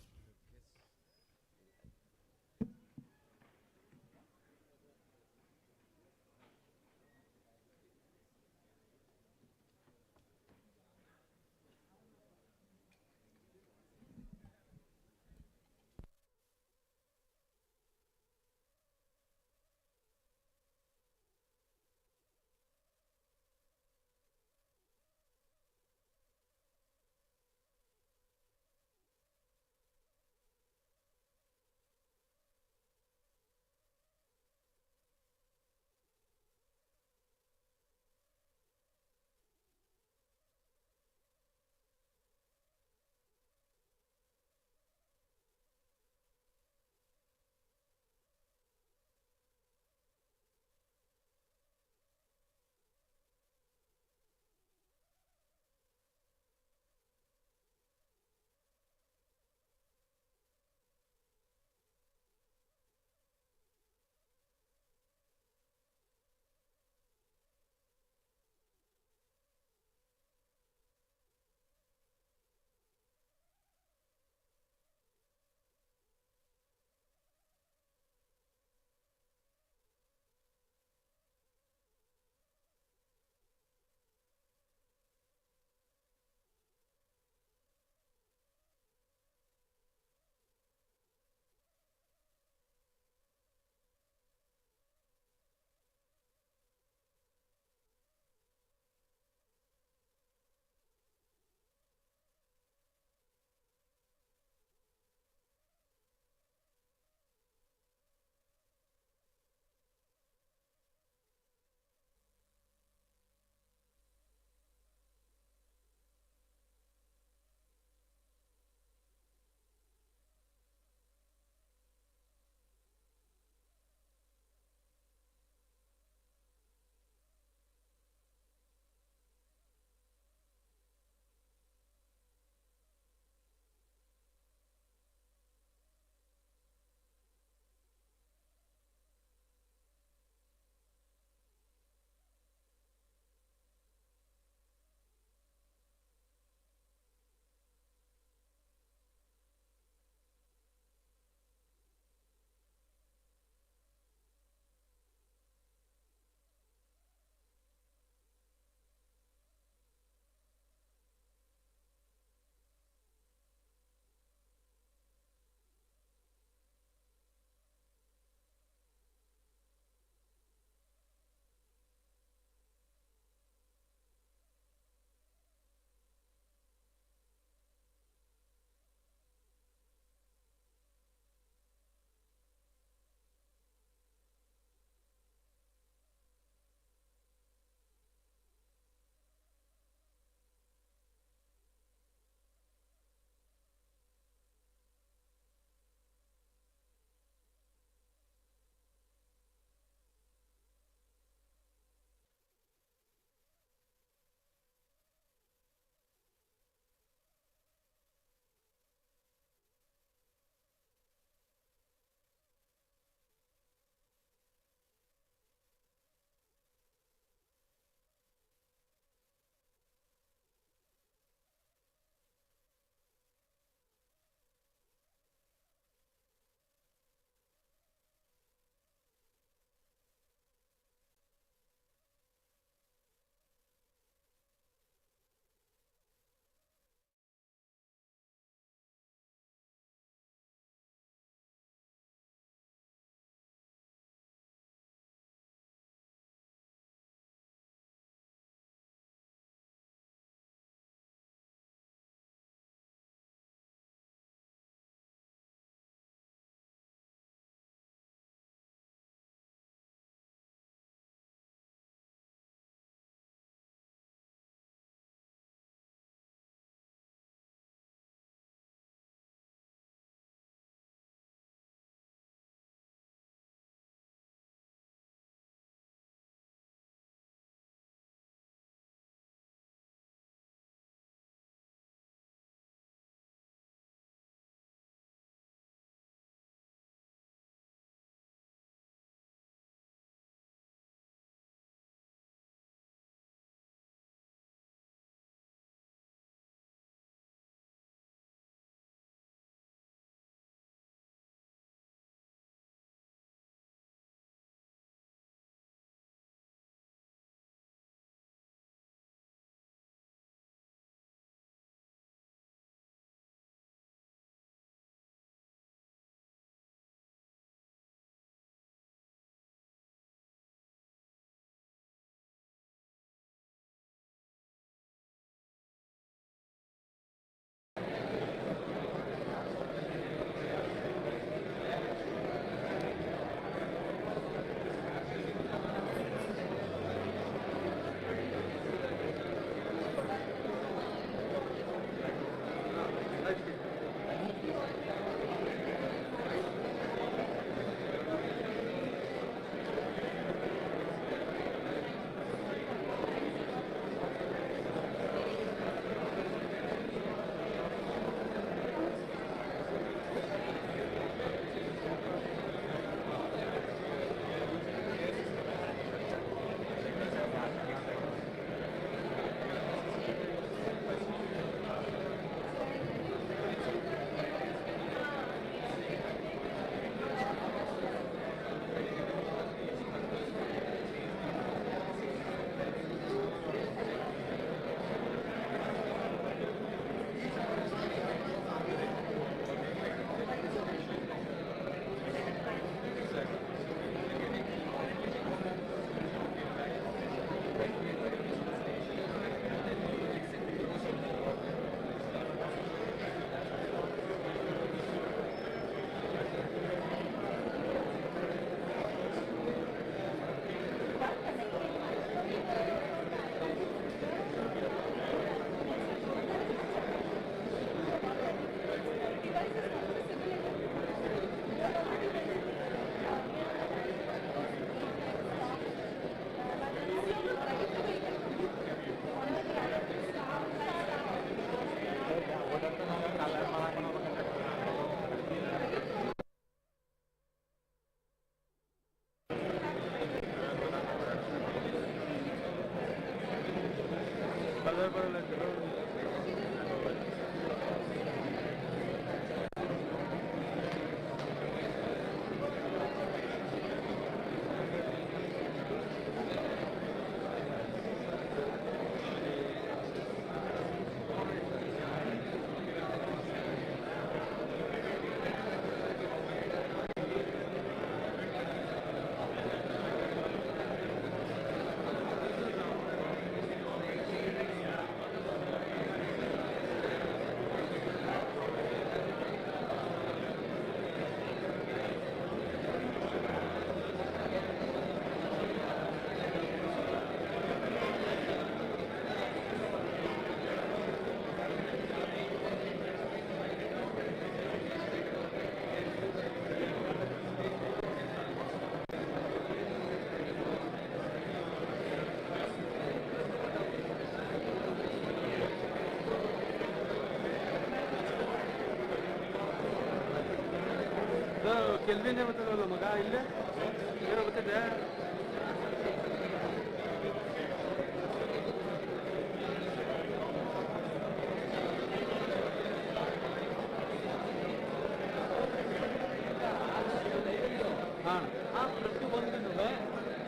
ಕೆಲ್ವಿನೇ ಬರ್ತದಲ್ಲ ಮಗ ಇಲ್ಲೇ ಏನೋ ಬರ್ತದೆ ಹಾಂ ಪ್ರತಿಯೊಂದೂ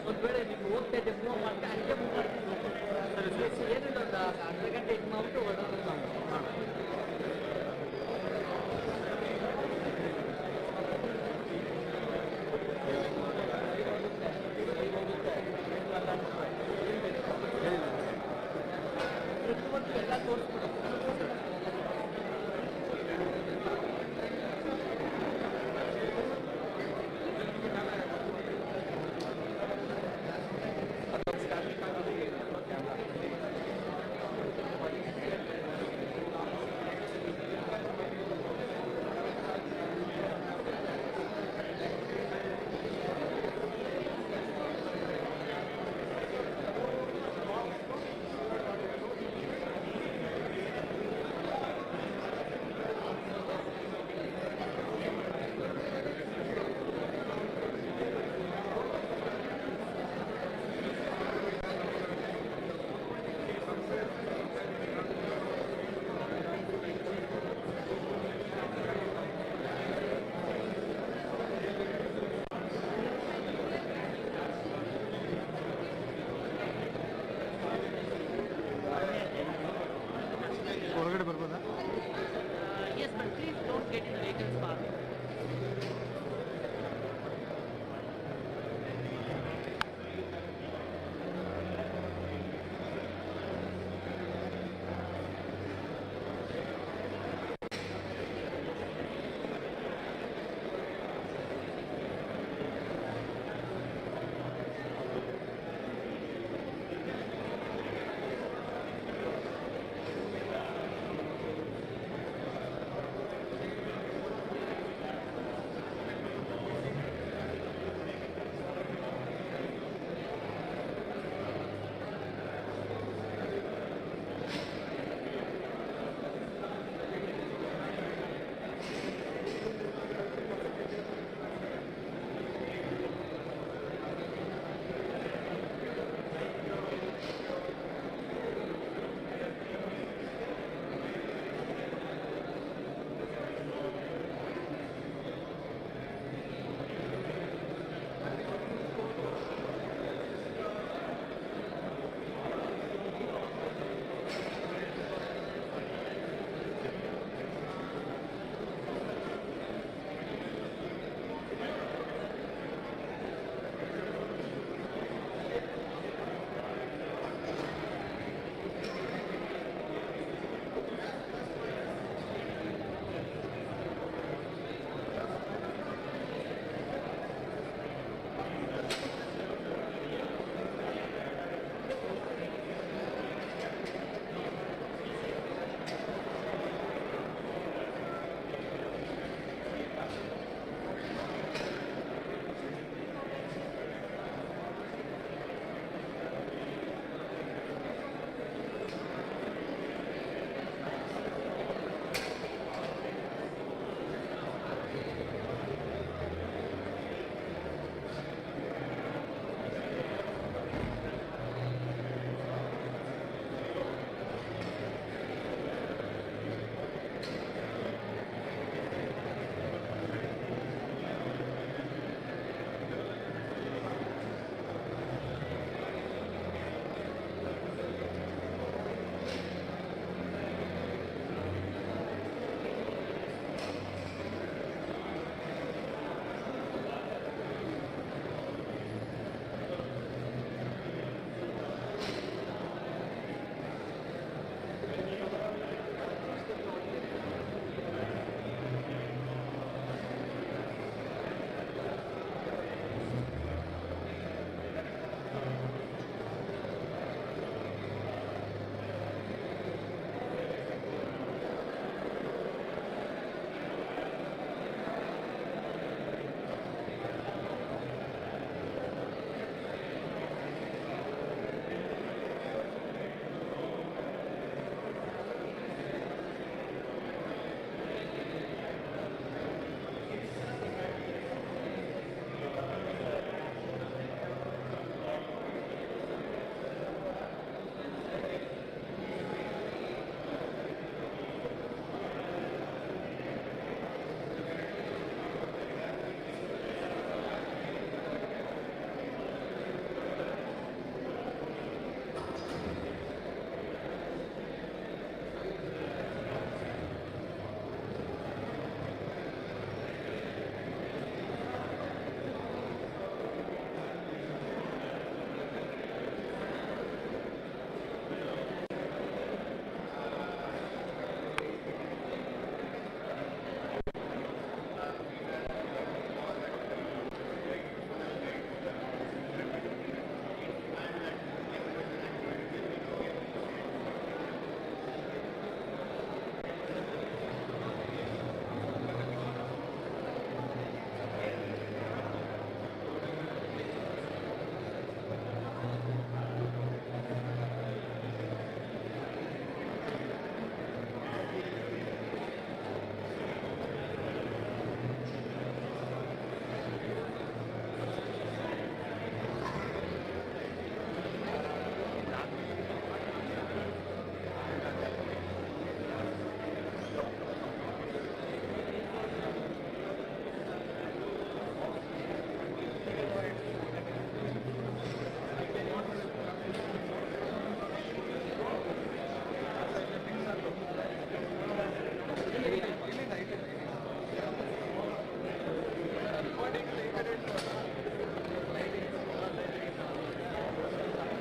ಒಂದು ವೇಳೆ ನೀವು ಹೋಗ್ತಾ ಇದ್ದೆ ಮೂವ್ ಮಾಡ್ತಾ ಹಂಗೆ ಮೂವ್ ಮಾಡ್ತೀವಿ ಸರಿ ಏನಿಲ್ಲ ಒಂದು ಅರ್ಧ ಗಂಟೆ ಇದು ಮಾಡ್ಬಿಟ್ಟು ಹೊರಡೋದು ನಾವು ಹಾಂ ಎಲ್ಲ ತೋರಿಸ್ಬಿಡು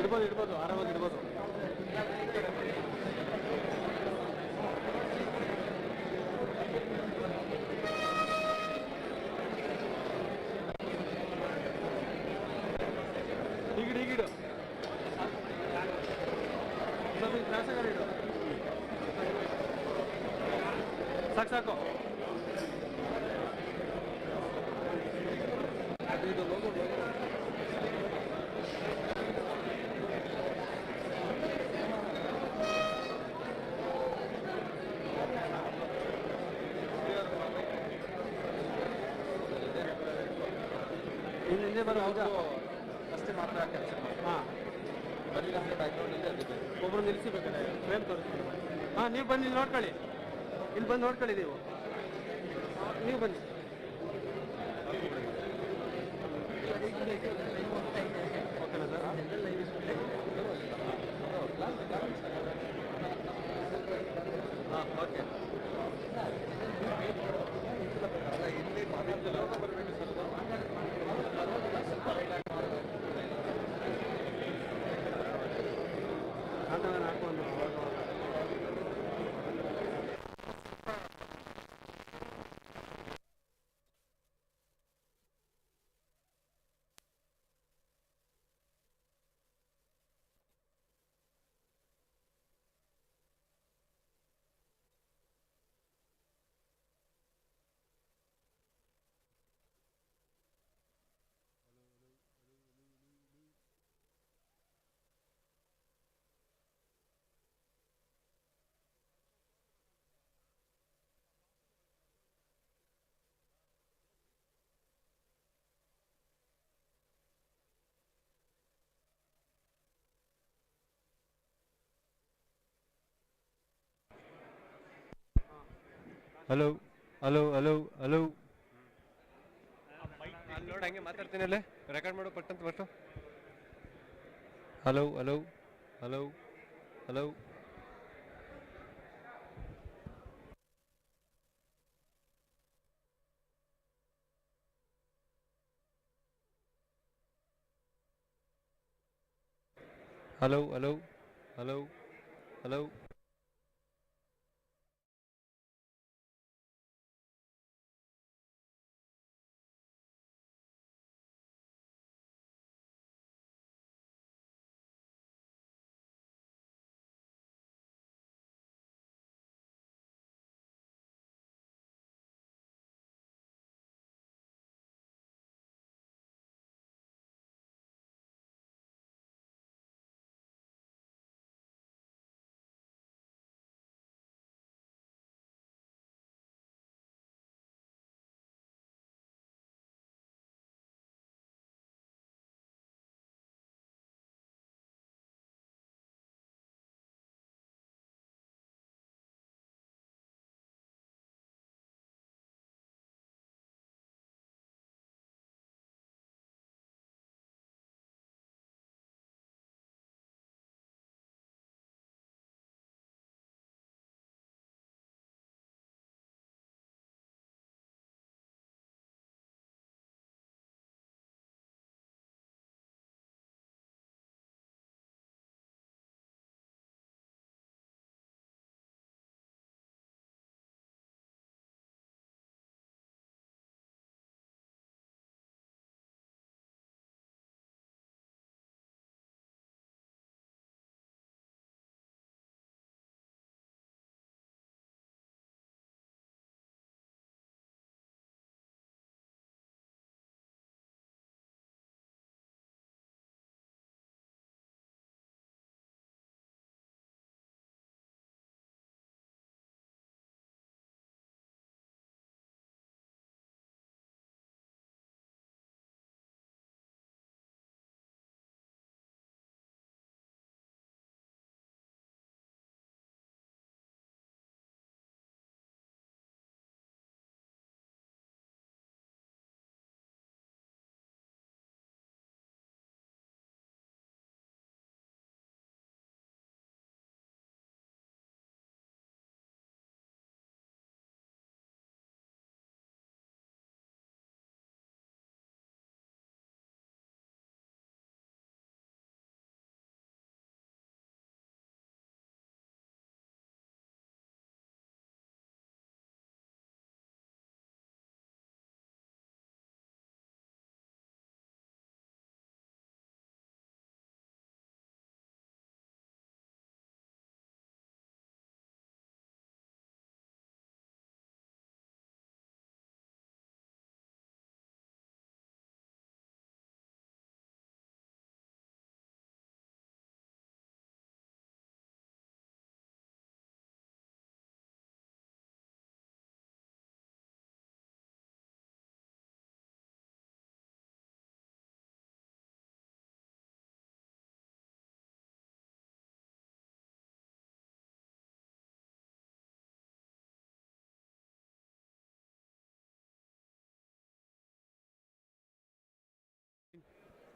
ಇಡ್ಬೋದು ಆರಾಮಾಗಿ ಇಡ್ಬೋದು. ಹೀಗಿಡು ಸ್ವಲ್ಪ ಕ್ಲಾಸಾಗಿ ಇಡು. ಸಾಕು ಇದು ಲೋಗೋ ಹಿಂದೆ ಬರೋ ಅಷ್ಟೇ ಮಾತ್ರ ಕೆಲಸ. ಹಾಂ ಒಬ್ಬರು ನಿಲ್ಲಿಸಬೇಕಾದ್ರೆ ಫ್ರೇಮ್ ತೋರಿಸ್ತೀನಿ. ಹಾಂ ನೀವು ಬನ್ನಿ ಇಲ್ಲಿ ನೋಡ್ಕೊಳ್ಳಿ, ಇಲ್ಲಿ ಬಂದು ನೋಡ್ಕೊಳ್ಳಿ ನೀವು ಬನ್ನಿ. ಓಕೆನಾ ಸರ್? ಹಾಂ ಓಕೆ. ಹಾಕೊಂಡು ಹಲೋ ಹಲೋ ಹಲೋ ಹಲೋ ಅಲ್ಲಿ ನೋಡಿ ಹಂಗೆ ಮಾತಾಡ್ತೀನಿ ಅಲ್ಲೇ ರೆಕಾರ್ಡ್ ಮಾಡೋ ಪಟ್ಟಂತ first. Hello hello hello hello hello hello hello hello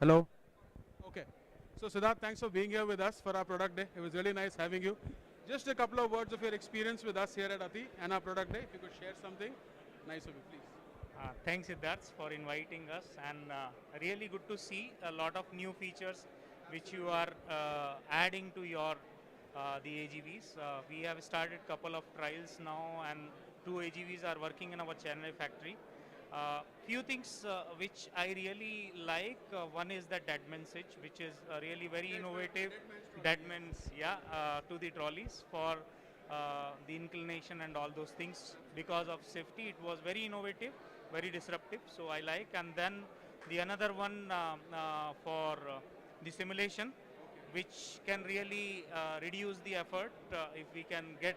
Hello. Okay. So Siddharth, thanks for being here with us for our product day. It was really nice having you. Just a couple of words of your experience with us here at ATI and our product day. If you could share something nice of you, please. Thanks Siddharth for inviting us, and really good to see a lot of new features which you are adding to your the AGVs. We have started couple of trials now, and 2 AGVs are working in our Chennai factory. Few things which I really like. One is the deadman switch, which is really very innovative. Deadmans, yeah, to the trolleys for the inclination and all those things. Because of safety, it was very innovative, very disruptive. So I like. And then the another one for the simulation, which can really reduce the effort if we can get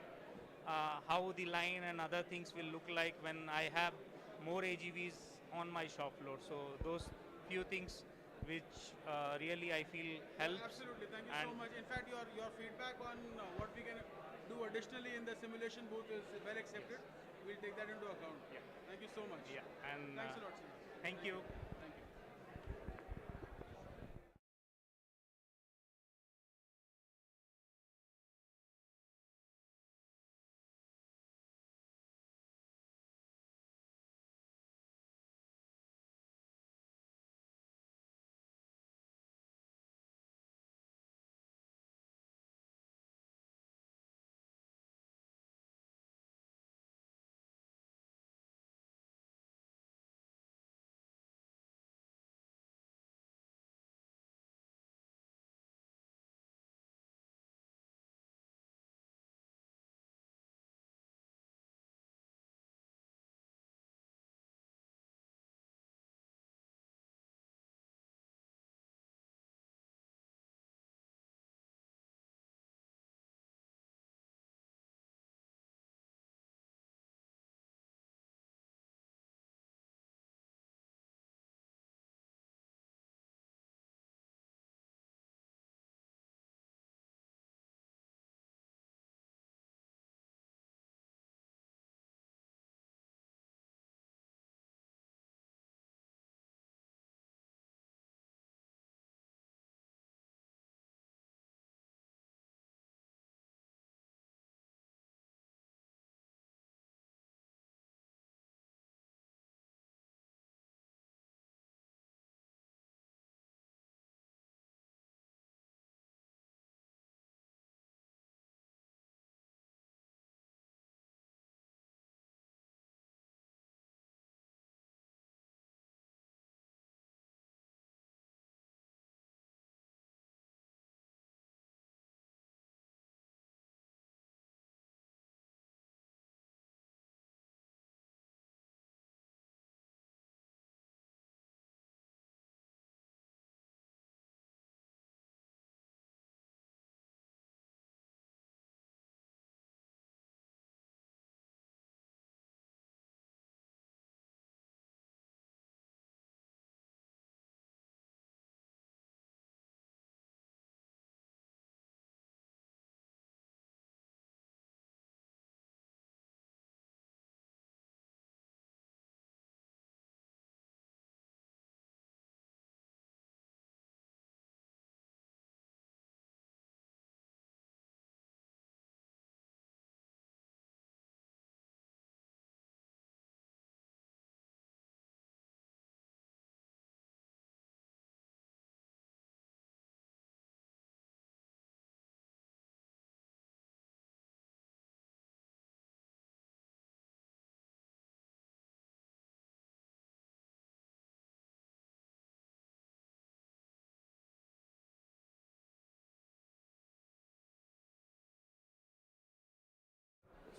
how the line and other things will look like when I have more AGVs on my shop floor. So those few things which really I feel helps. Absolutely. Thank you so much. In fact, your feedback on what we can do additionally in the simulation booth is well accepted. We'll take that into account. Yeah. Thank you so much. Yeah. And Thanks a lot, Siddharth. thank you. Thank you.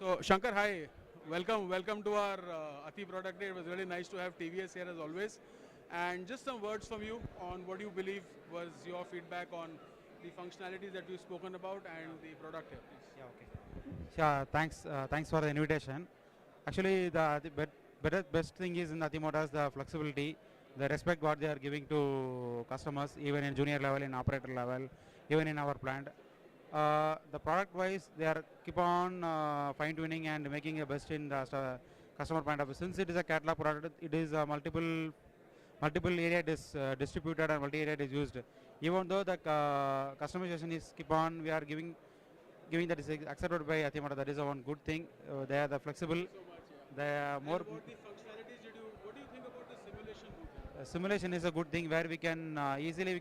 So Shankar, hi. Welcome to our ATI Product Day. It was really nice to have TVS here as always. And just some words from you on what you believe was your feedback on the functionalities that you've spoken about and the product here, please. Yeah, okay. Yeah, thanks for the invitation. Actually, the best thing is in Ati Motors the flexibility, the respect what they are giving to customers, even in junior level, in operator level, even in our plant. The product wise, they are keep on fine tuning and making a best in the customer point of view. Since it is a catalog product, it is multiple multiple area distributed and multi-area is used. Even though the customization is keep on, we are giving that is accepted by Athimata. That is one good thing. They are the flexible. They are more. And about the functionalities, what do you think about the simulation booth? Simulation is a good thing where we can easily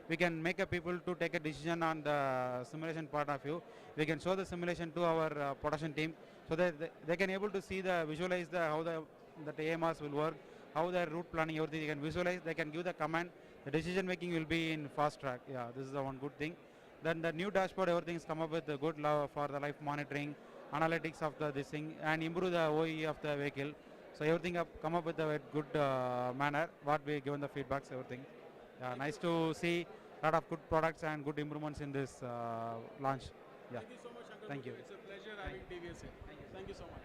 we can make a people to take a decision on the simulation part of view. We can show the simulation to our production team so that they can able to see visualize how the AMRs will work, how their route planning, everything they can visualize. They can give the command. The decision making will be in fast track. Yeah, this is the one good thing. Then the new dashboard, everything is come up with a good for the life monitoring, analytics of this thing, and improve the OE of the vehicle. So everything come up with a good manner. What we given the feedbacks, everything. Yeah, nice to see a lot of good products and good improvements in this launch. Yeah. Thank you so much, Uncle. Thank you. It's a pleasure having TVS here. Thank you so much.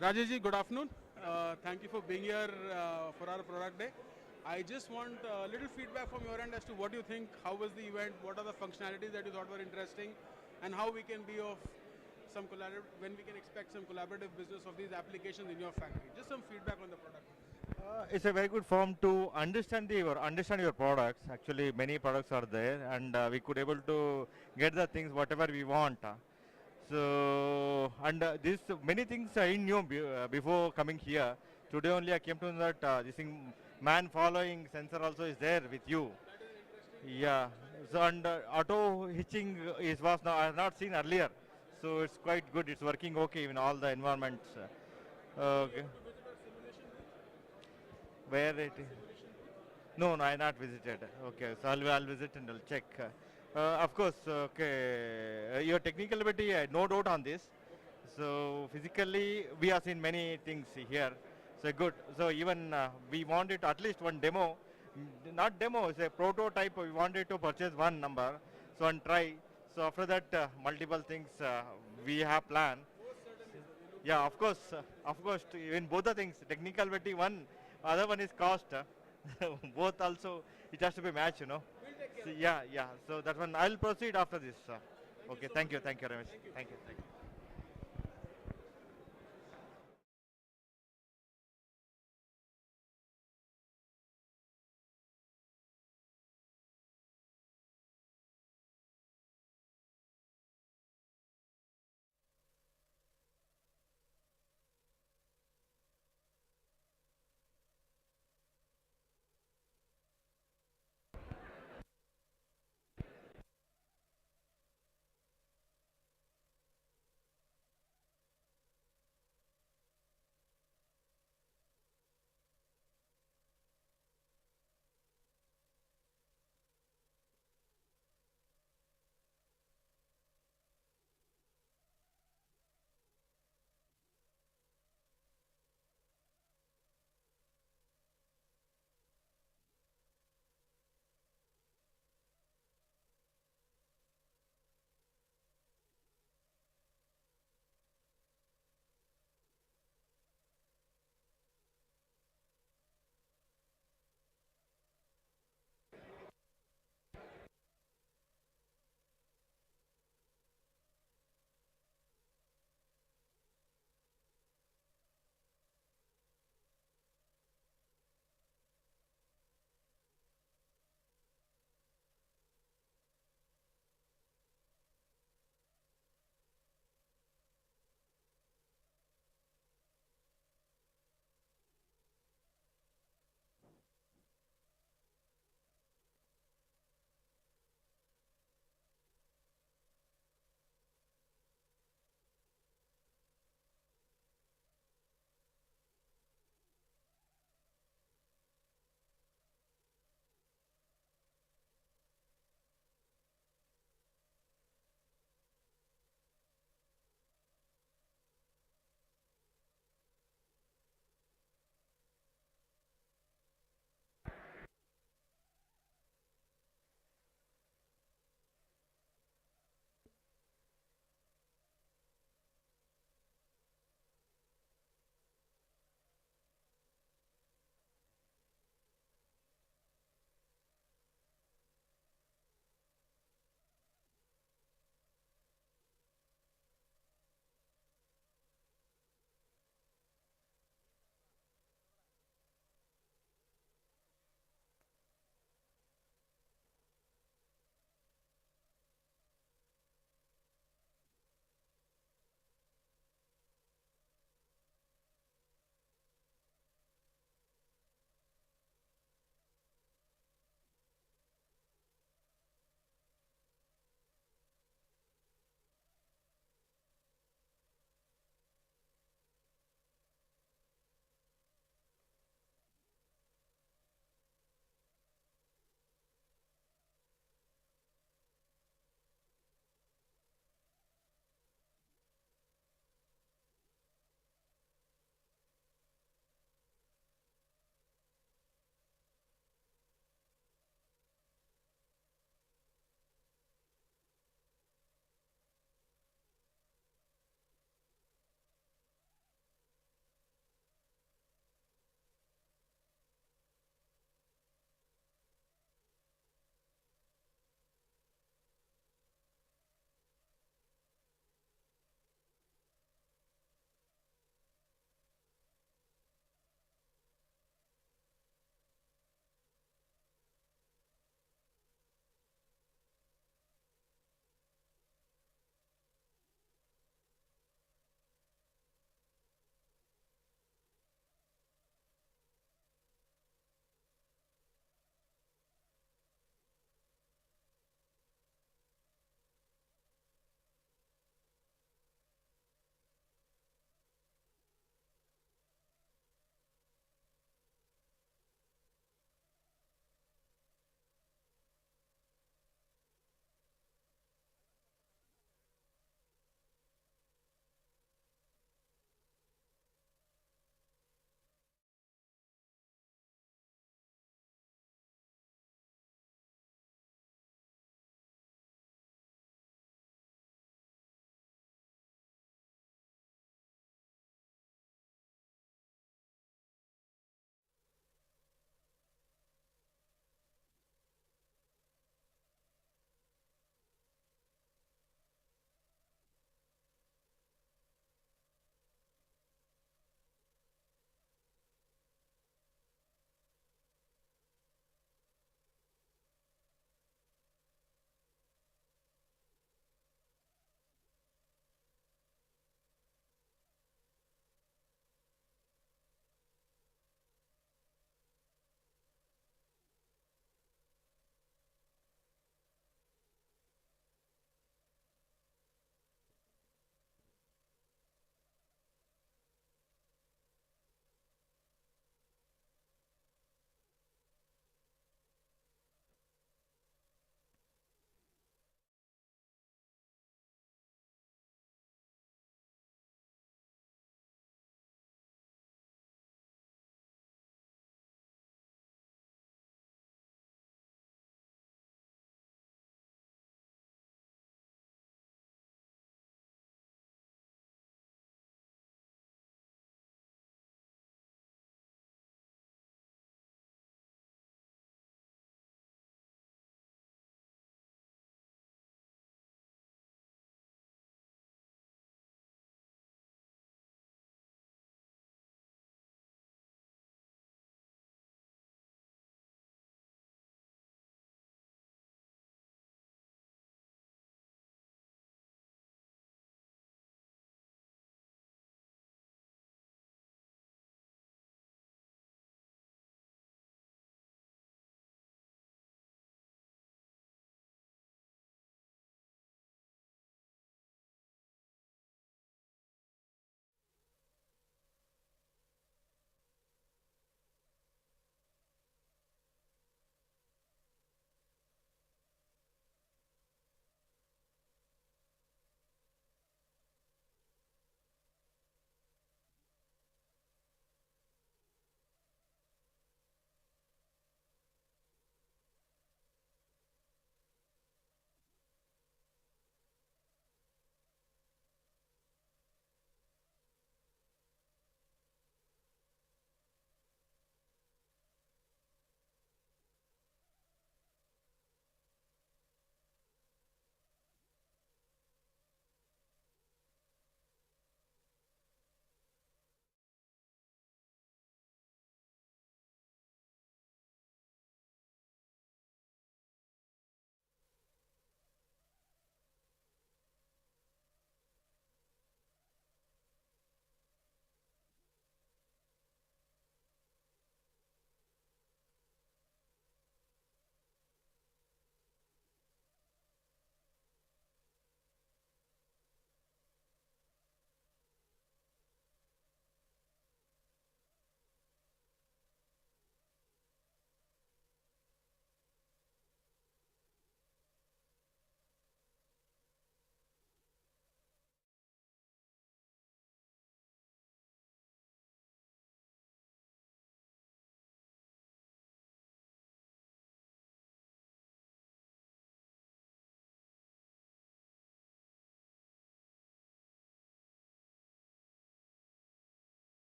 Rajesh, good afternoon. Thank you for being here for our product day. I just want a little feedback from your end as to what you think, how was the event, what are the functionalities that you thought were interesting, and how we can be of some when we can expect some collaborative business of these applications in your factory. Just some feedback on the product. It's a very good form to understand your products. Actually, many products are there, and we could able to get the things whatever we want. So, and this many things I knew before coming here. Today only I came to know that this thing man following sensor also is there with you. Yeah. So and auto hitching was now I have not seen earlier. So it's quite good. It's working okay in all the environments. Okay. Where it is? No, no, I not visited. Okay, so I'll visit and I'll check. Of course, okay. Your technical ability, no doubt on this. So physically, we have seen many things here. So good. So even we wanted at least one demo, not demo, it's a prototype. We wanted to purchase one number, so and try. So after that, multiple things we have planned. Yeah, of course. Even both the things, technical ability one, other one is cost. Both also, it has to be matched, you know. So, yeah, yeah. So that one, I'll proceed after this. Okay, thank you, Ramesh. Thank you.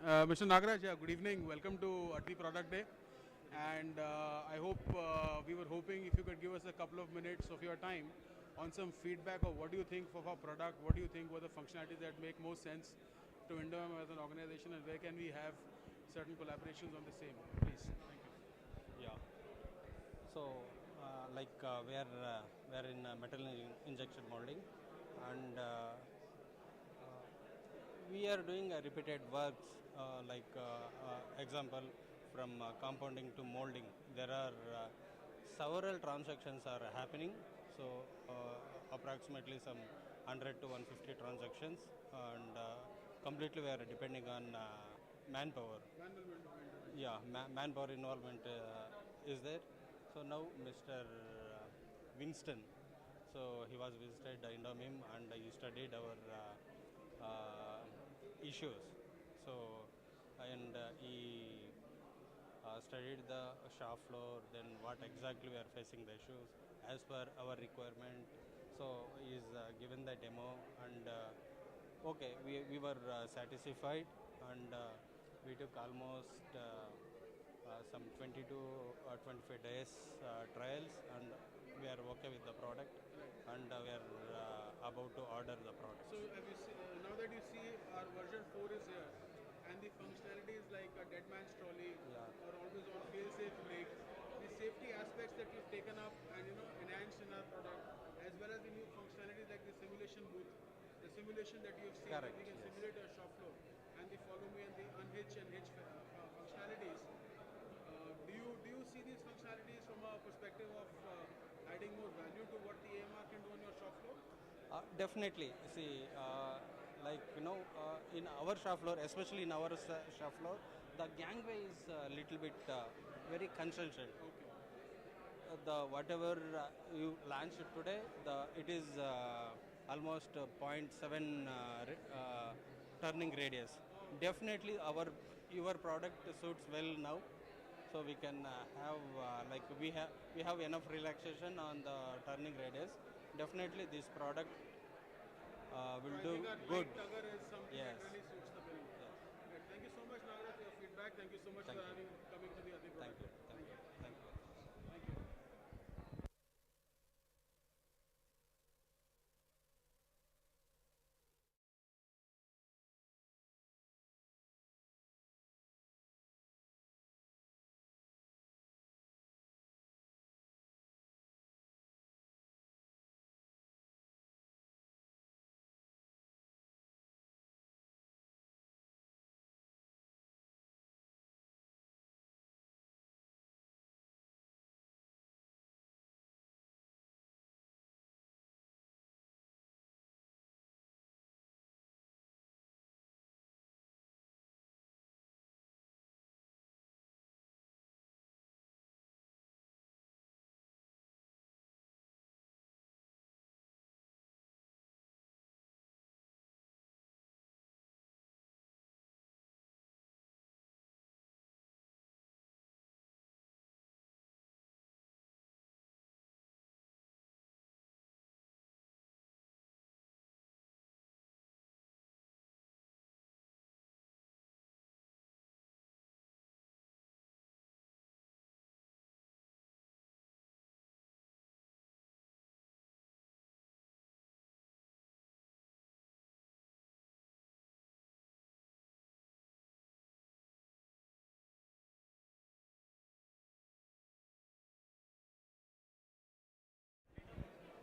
Mr. Nagaraj, yeah, good evening. Welcome to ATI Product Day. And I hope we were hoping if you could give us a couple of minutes of your time on some feedback of what do you think of our product, what do you think were the functionalities that make most sense to Indom as an organization, and where can we have certain collaborations on the same, please. Thank you. Yeah. So, we are in metal injection molding, and we are doing repeated works. Example, from compounding to molding, there are several transactions are happening. So, approximately some 100 to 150 transactions, and completely we are depending on manpower. Yeah, manpower involvement is there. So now Mr. Winston, so he was visited Indomim and he studied our issues. So and he studied the shop floor, then what exactly we are facing the issues as per our requirement. So he is given the demo, and okay, we were satisfied, and we took almost some 20 to 25 days trials, and we are okay with the product, and we are about to order the product. So have you now that you see our version 4 is here, and the functionalities like a dead man's trolley or always on fail-safe brake, the safety aspects that you've taken up and enhanced in our product, as well as the new functionalities like the simulation booth, the simulation that you've seen, Correct, that we can yes. simulate a shop floor, and the follow me and the unhitch and hitch functionalities. Do you see these functionalities from a perspective of adding more value to what the AMR can do on your shop floor? Definitely. See, in our shop floor, especially in our shop floor, the gangway is a little bit very concentrated. The whatever you launched today, it is almost 0.7 turning radius. Definitely, your product suits well now, so we can have we have enough relaxation on the turning radius. Definitely, this product will do good. Tugger is something Yes. that really suits the bill. Yes. Great. Thank you so much, Nagaraj, for your feedback. Thank you so much Thank for you. coming to the ATI Thank Product. you. Thank you. Thank you. Thank you.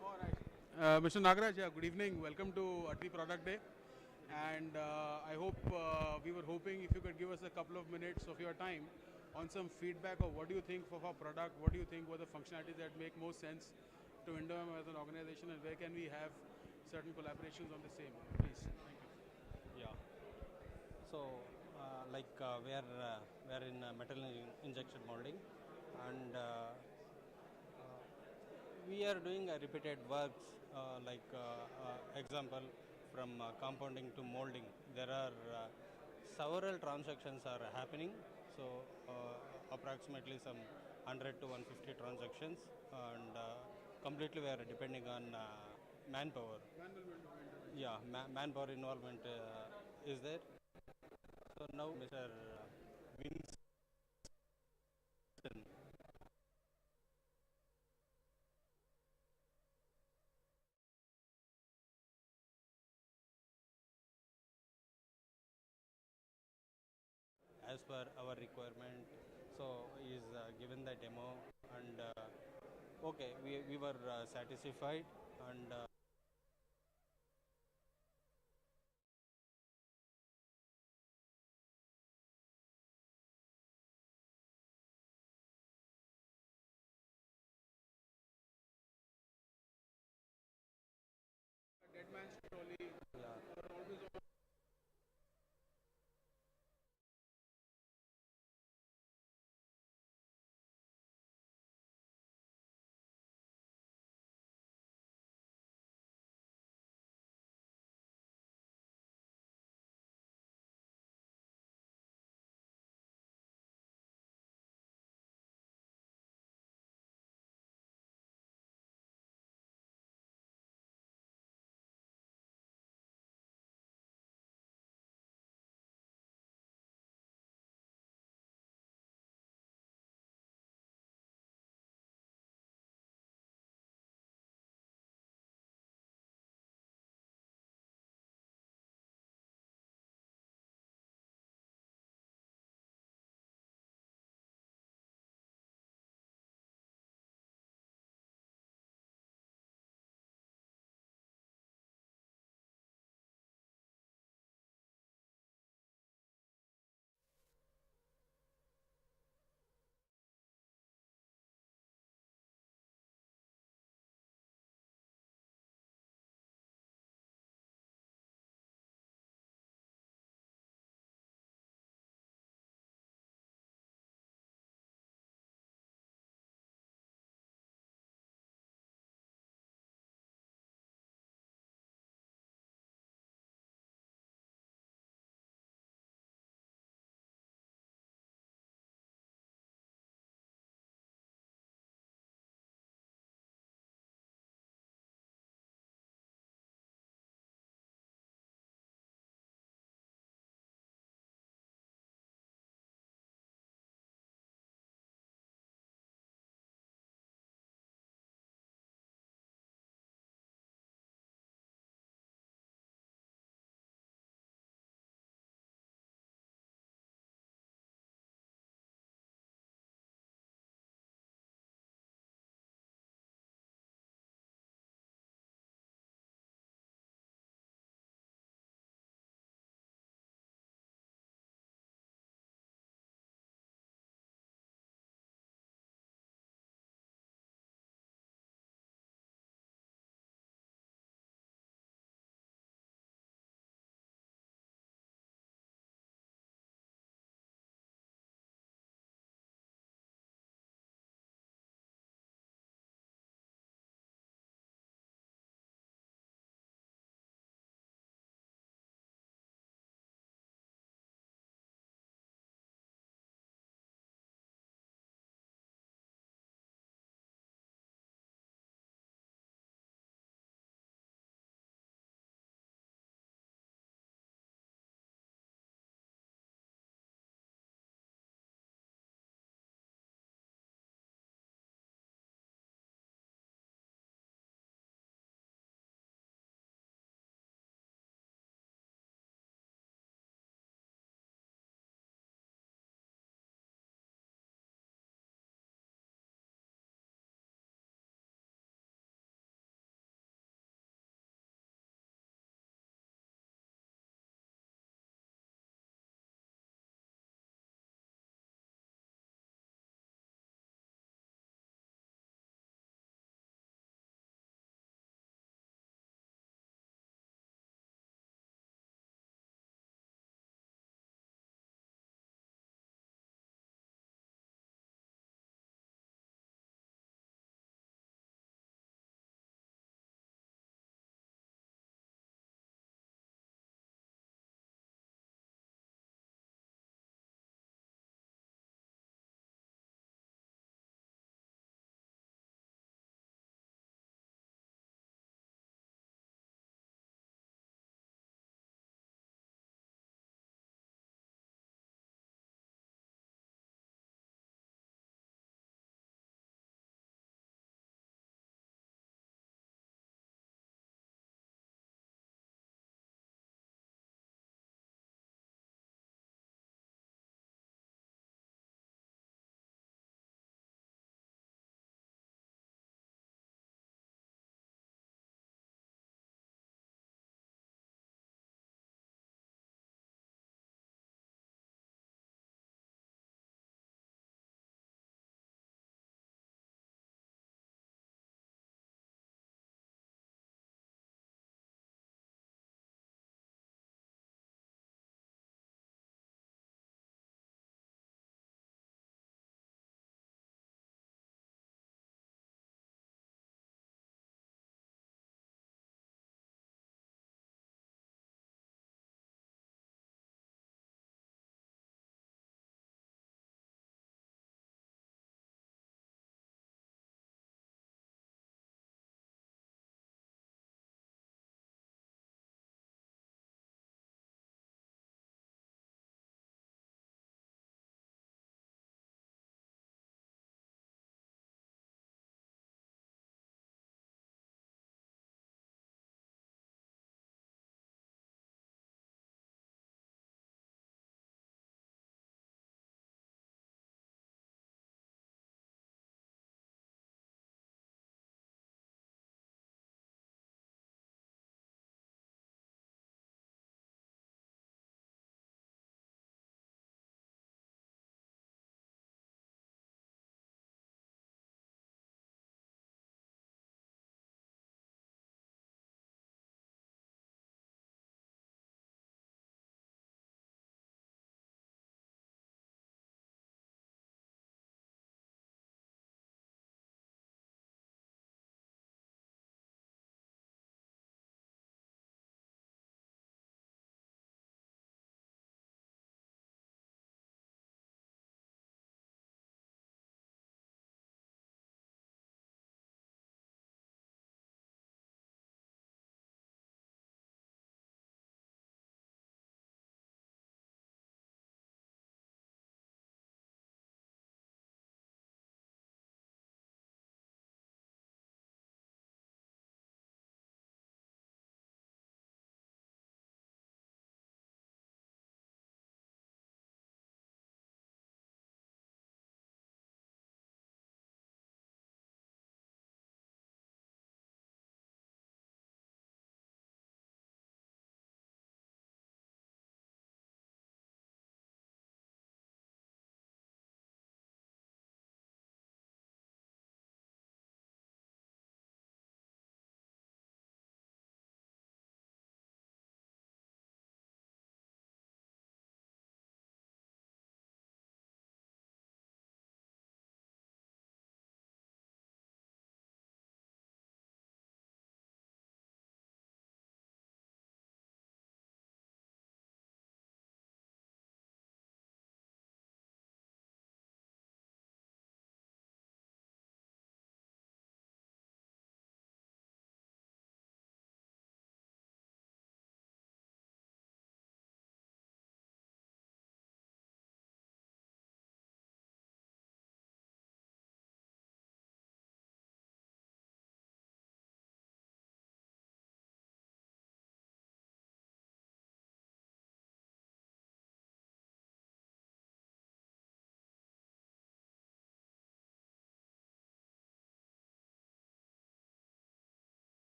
All right. Mr. Nagaraj, yeah, good evening. Welcome to ATI Product Day. And I hope we were hoping if you could give us a couple of minutes of your time on some feedback of what do you think of our product, what do you think were the functionalities that make most sense to Indom as an organization, and where can we have certain collaborations on the same, please. Thank you. Yeah. So, we are in metal injection molding, and we are doing repeated works. Example, from compounding to molding, there are several transactions are happening. So, approximately some 100 to 150 transactions, and completely we are depending on manpower. Yeah, manpower involvement is there. So now Mr. Vincent. As per our requirement, so is given the demo, and okay, we were satisfied, and Dead man's trolley. yeah. Always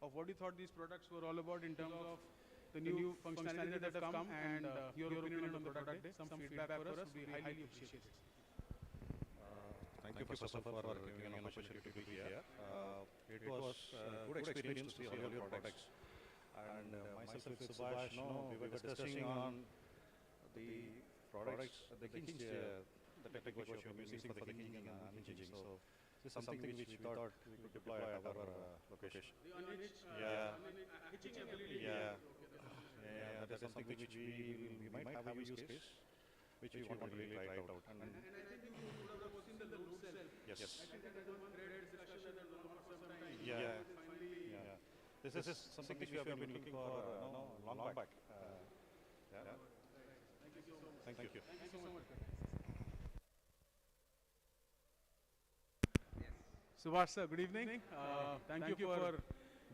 of what you thought these products were all about in terms of the new functionality that have come and your opinion on the product day. Some feedback for us would be highly appreciated. Thank you first of all for giving an opportunity to be here. It was a good experience to see all your products. And myself with Subhash, we were discussing on the products, the hinge, the technical which you're using for the hinging and unhinging. So this is something which we thought we could deploy at our location. Yeah. That is something which we might have a use case, which we want to really try it out. And I think you would have also seen the load cell. Yes. I think that is one great discussion that has gone on for some time. Yeah. This is something which we have been looking for long back. Thank you so much. Thank you. Thank you so much. Subhash sir, good evening. Thank you for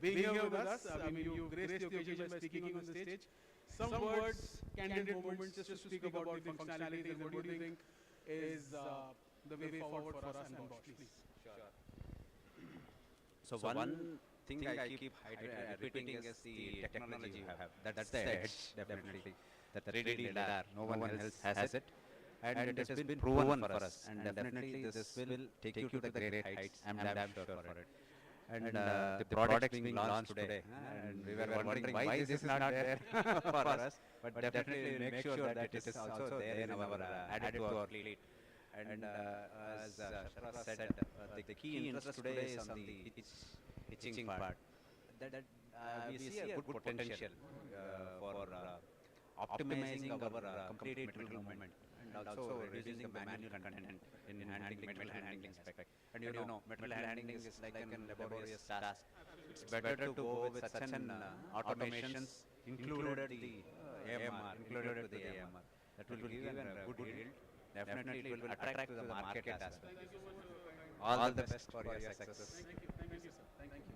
being here with us. I mean, you graced the occasion by speaking on the stage. Some words, candid moments, just to speak about the functionalities and what do you think is the way forward for us and Bosch, please. So one thing I keep repeating is the technology you have. That's the edge, definitely. The 3D LiDAR, no one else has it. And it has been proven for us. And definitely this will take you to the great heights. I'm damn sure for it. And the products being launched today. And we were wondering why this is not there for us. But definitely make sure that it is also there in our added to our fleet. And as Sherpa said, the key interest today is on the hitching part. That we see a good potential for optimizing our complete metal movement and also reducing the manual content in metal handling aspect. And you know, metal handling is like a laborious task. It's better to go with such an automations included the AMR, that will give a good yield. Definitely it will attract to the market as well. All the best for your success. Thank you, sir. Thank you.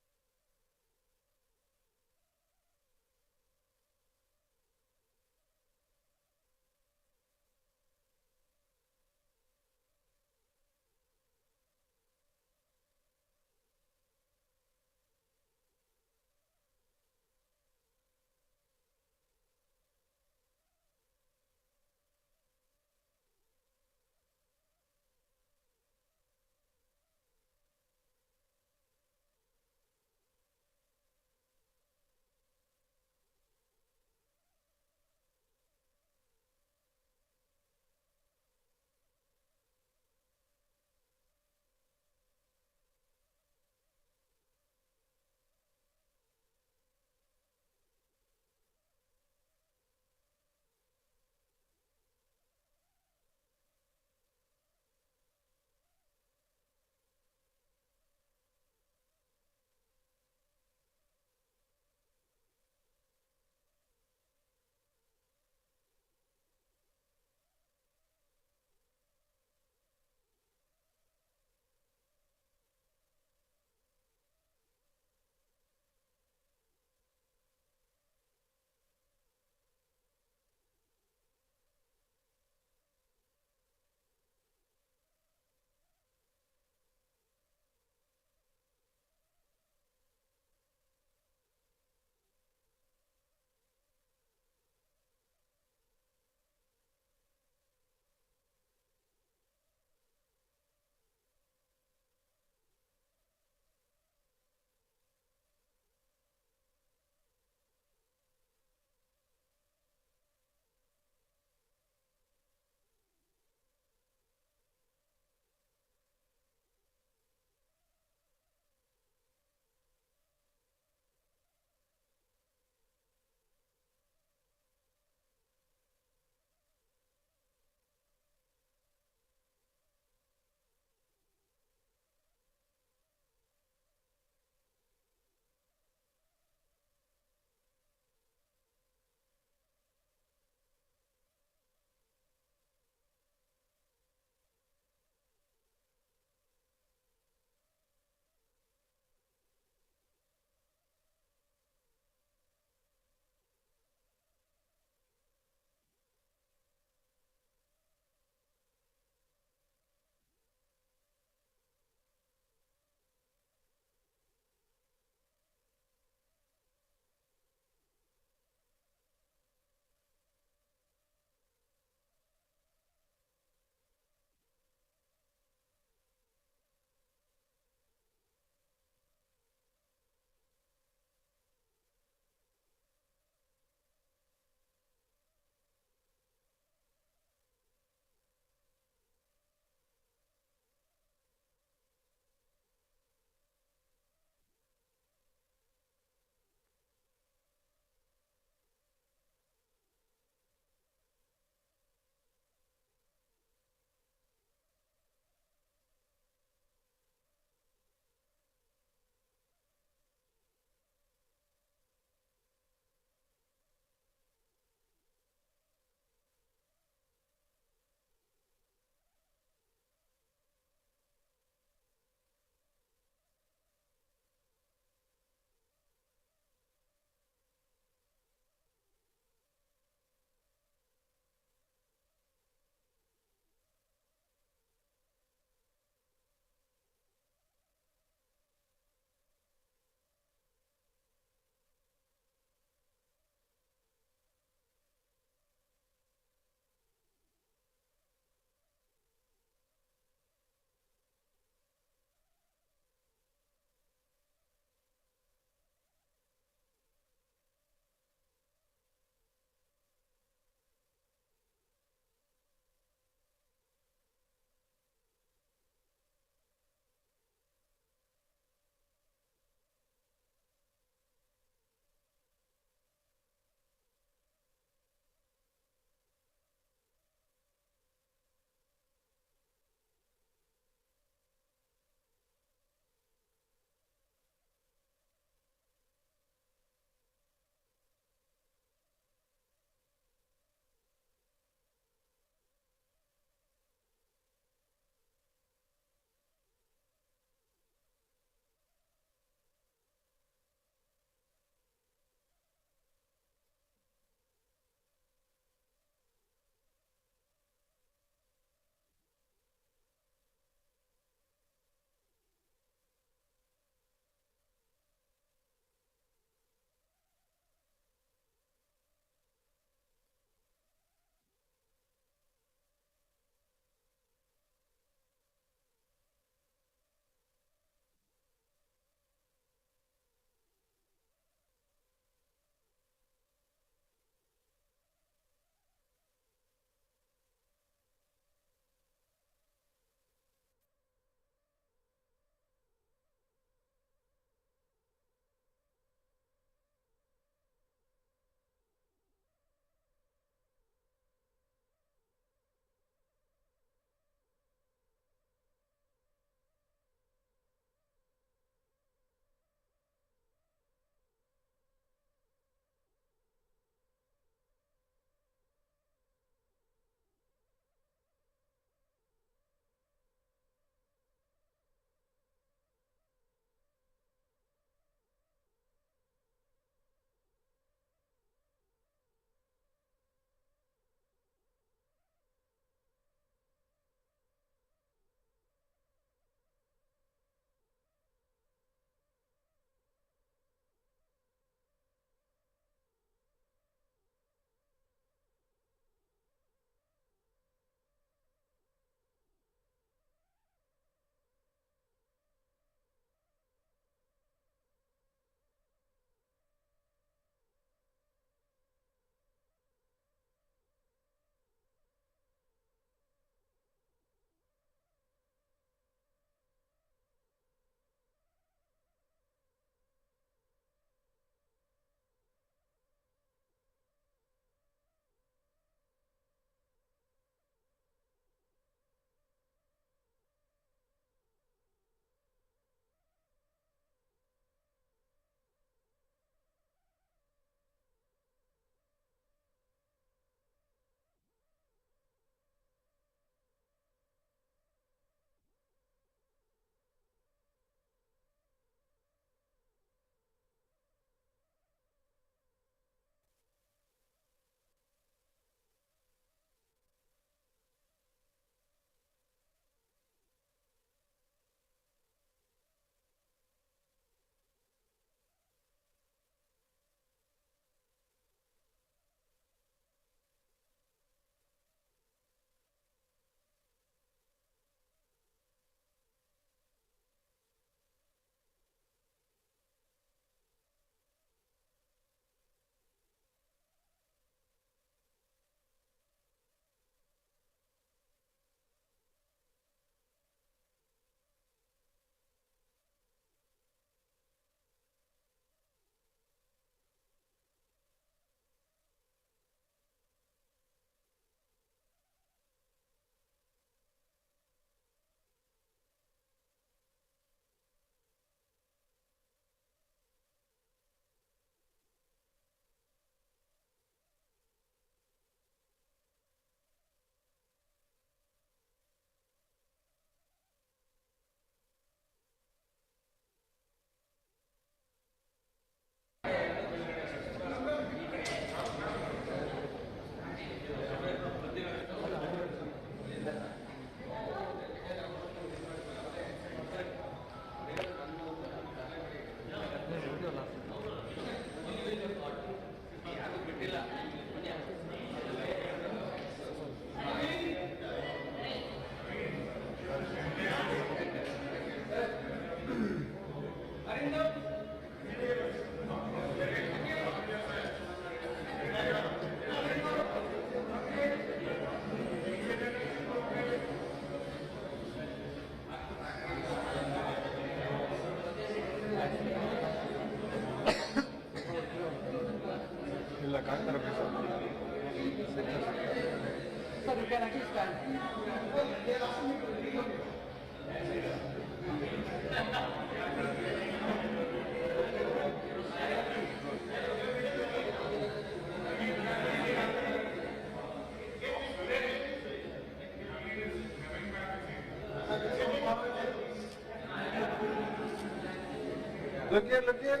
Look here, look here.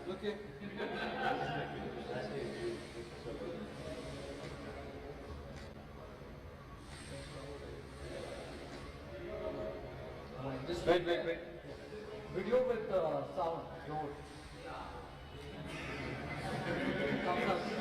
Look here. Just wait. Video with sound. No. Thumbs up.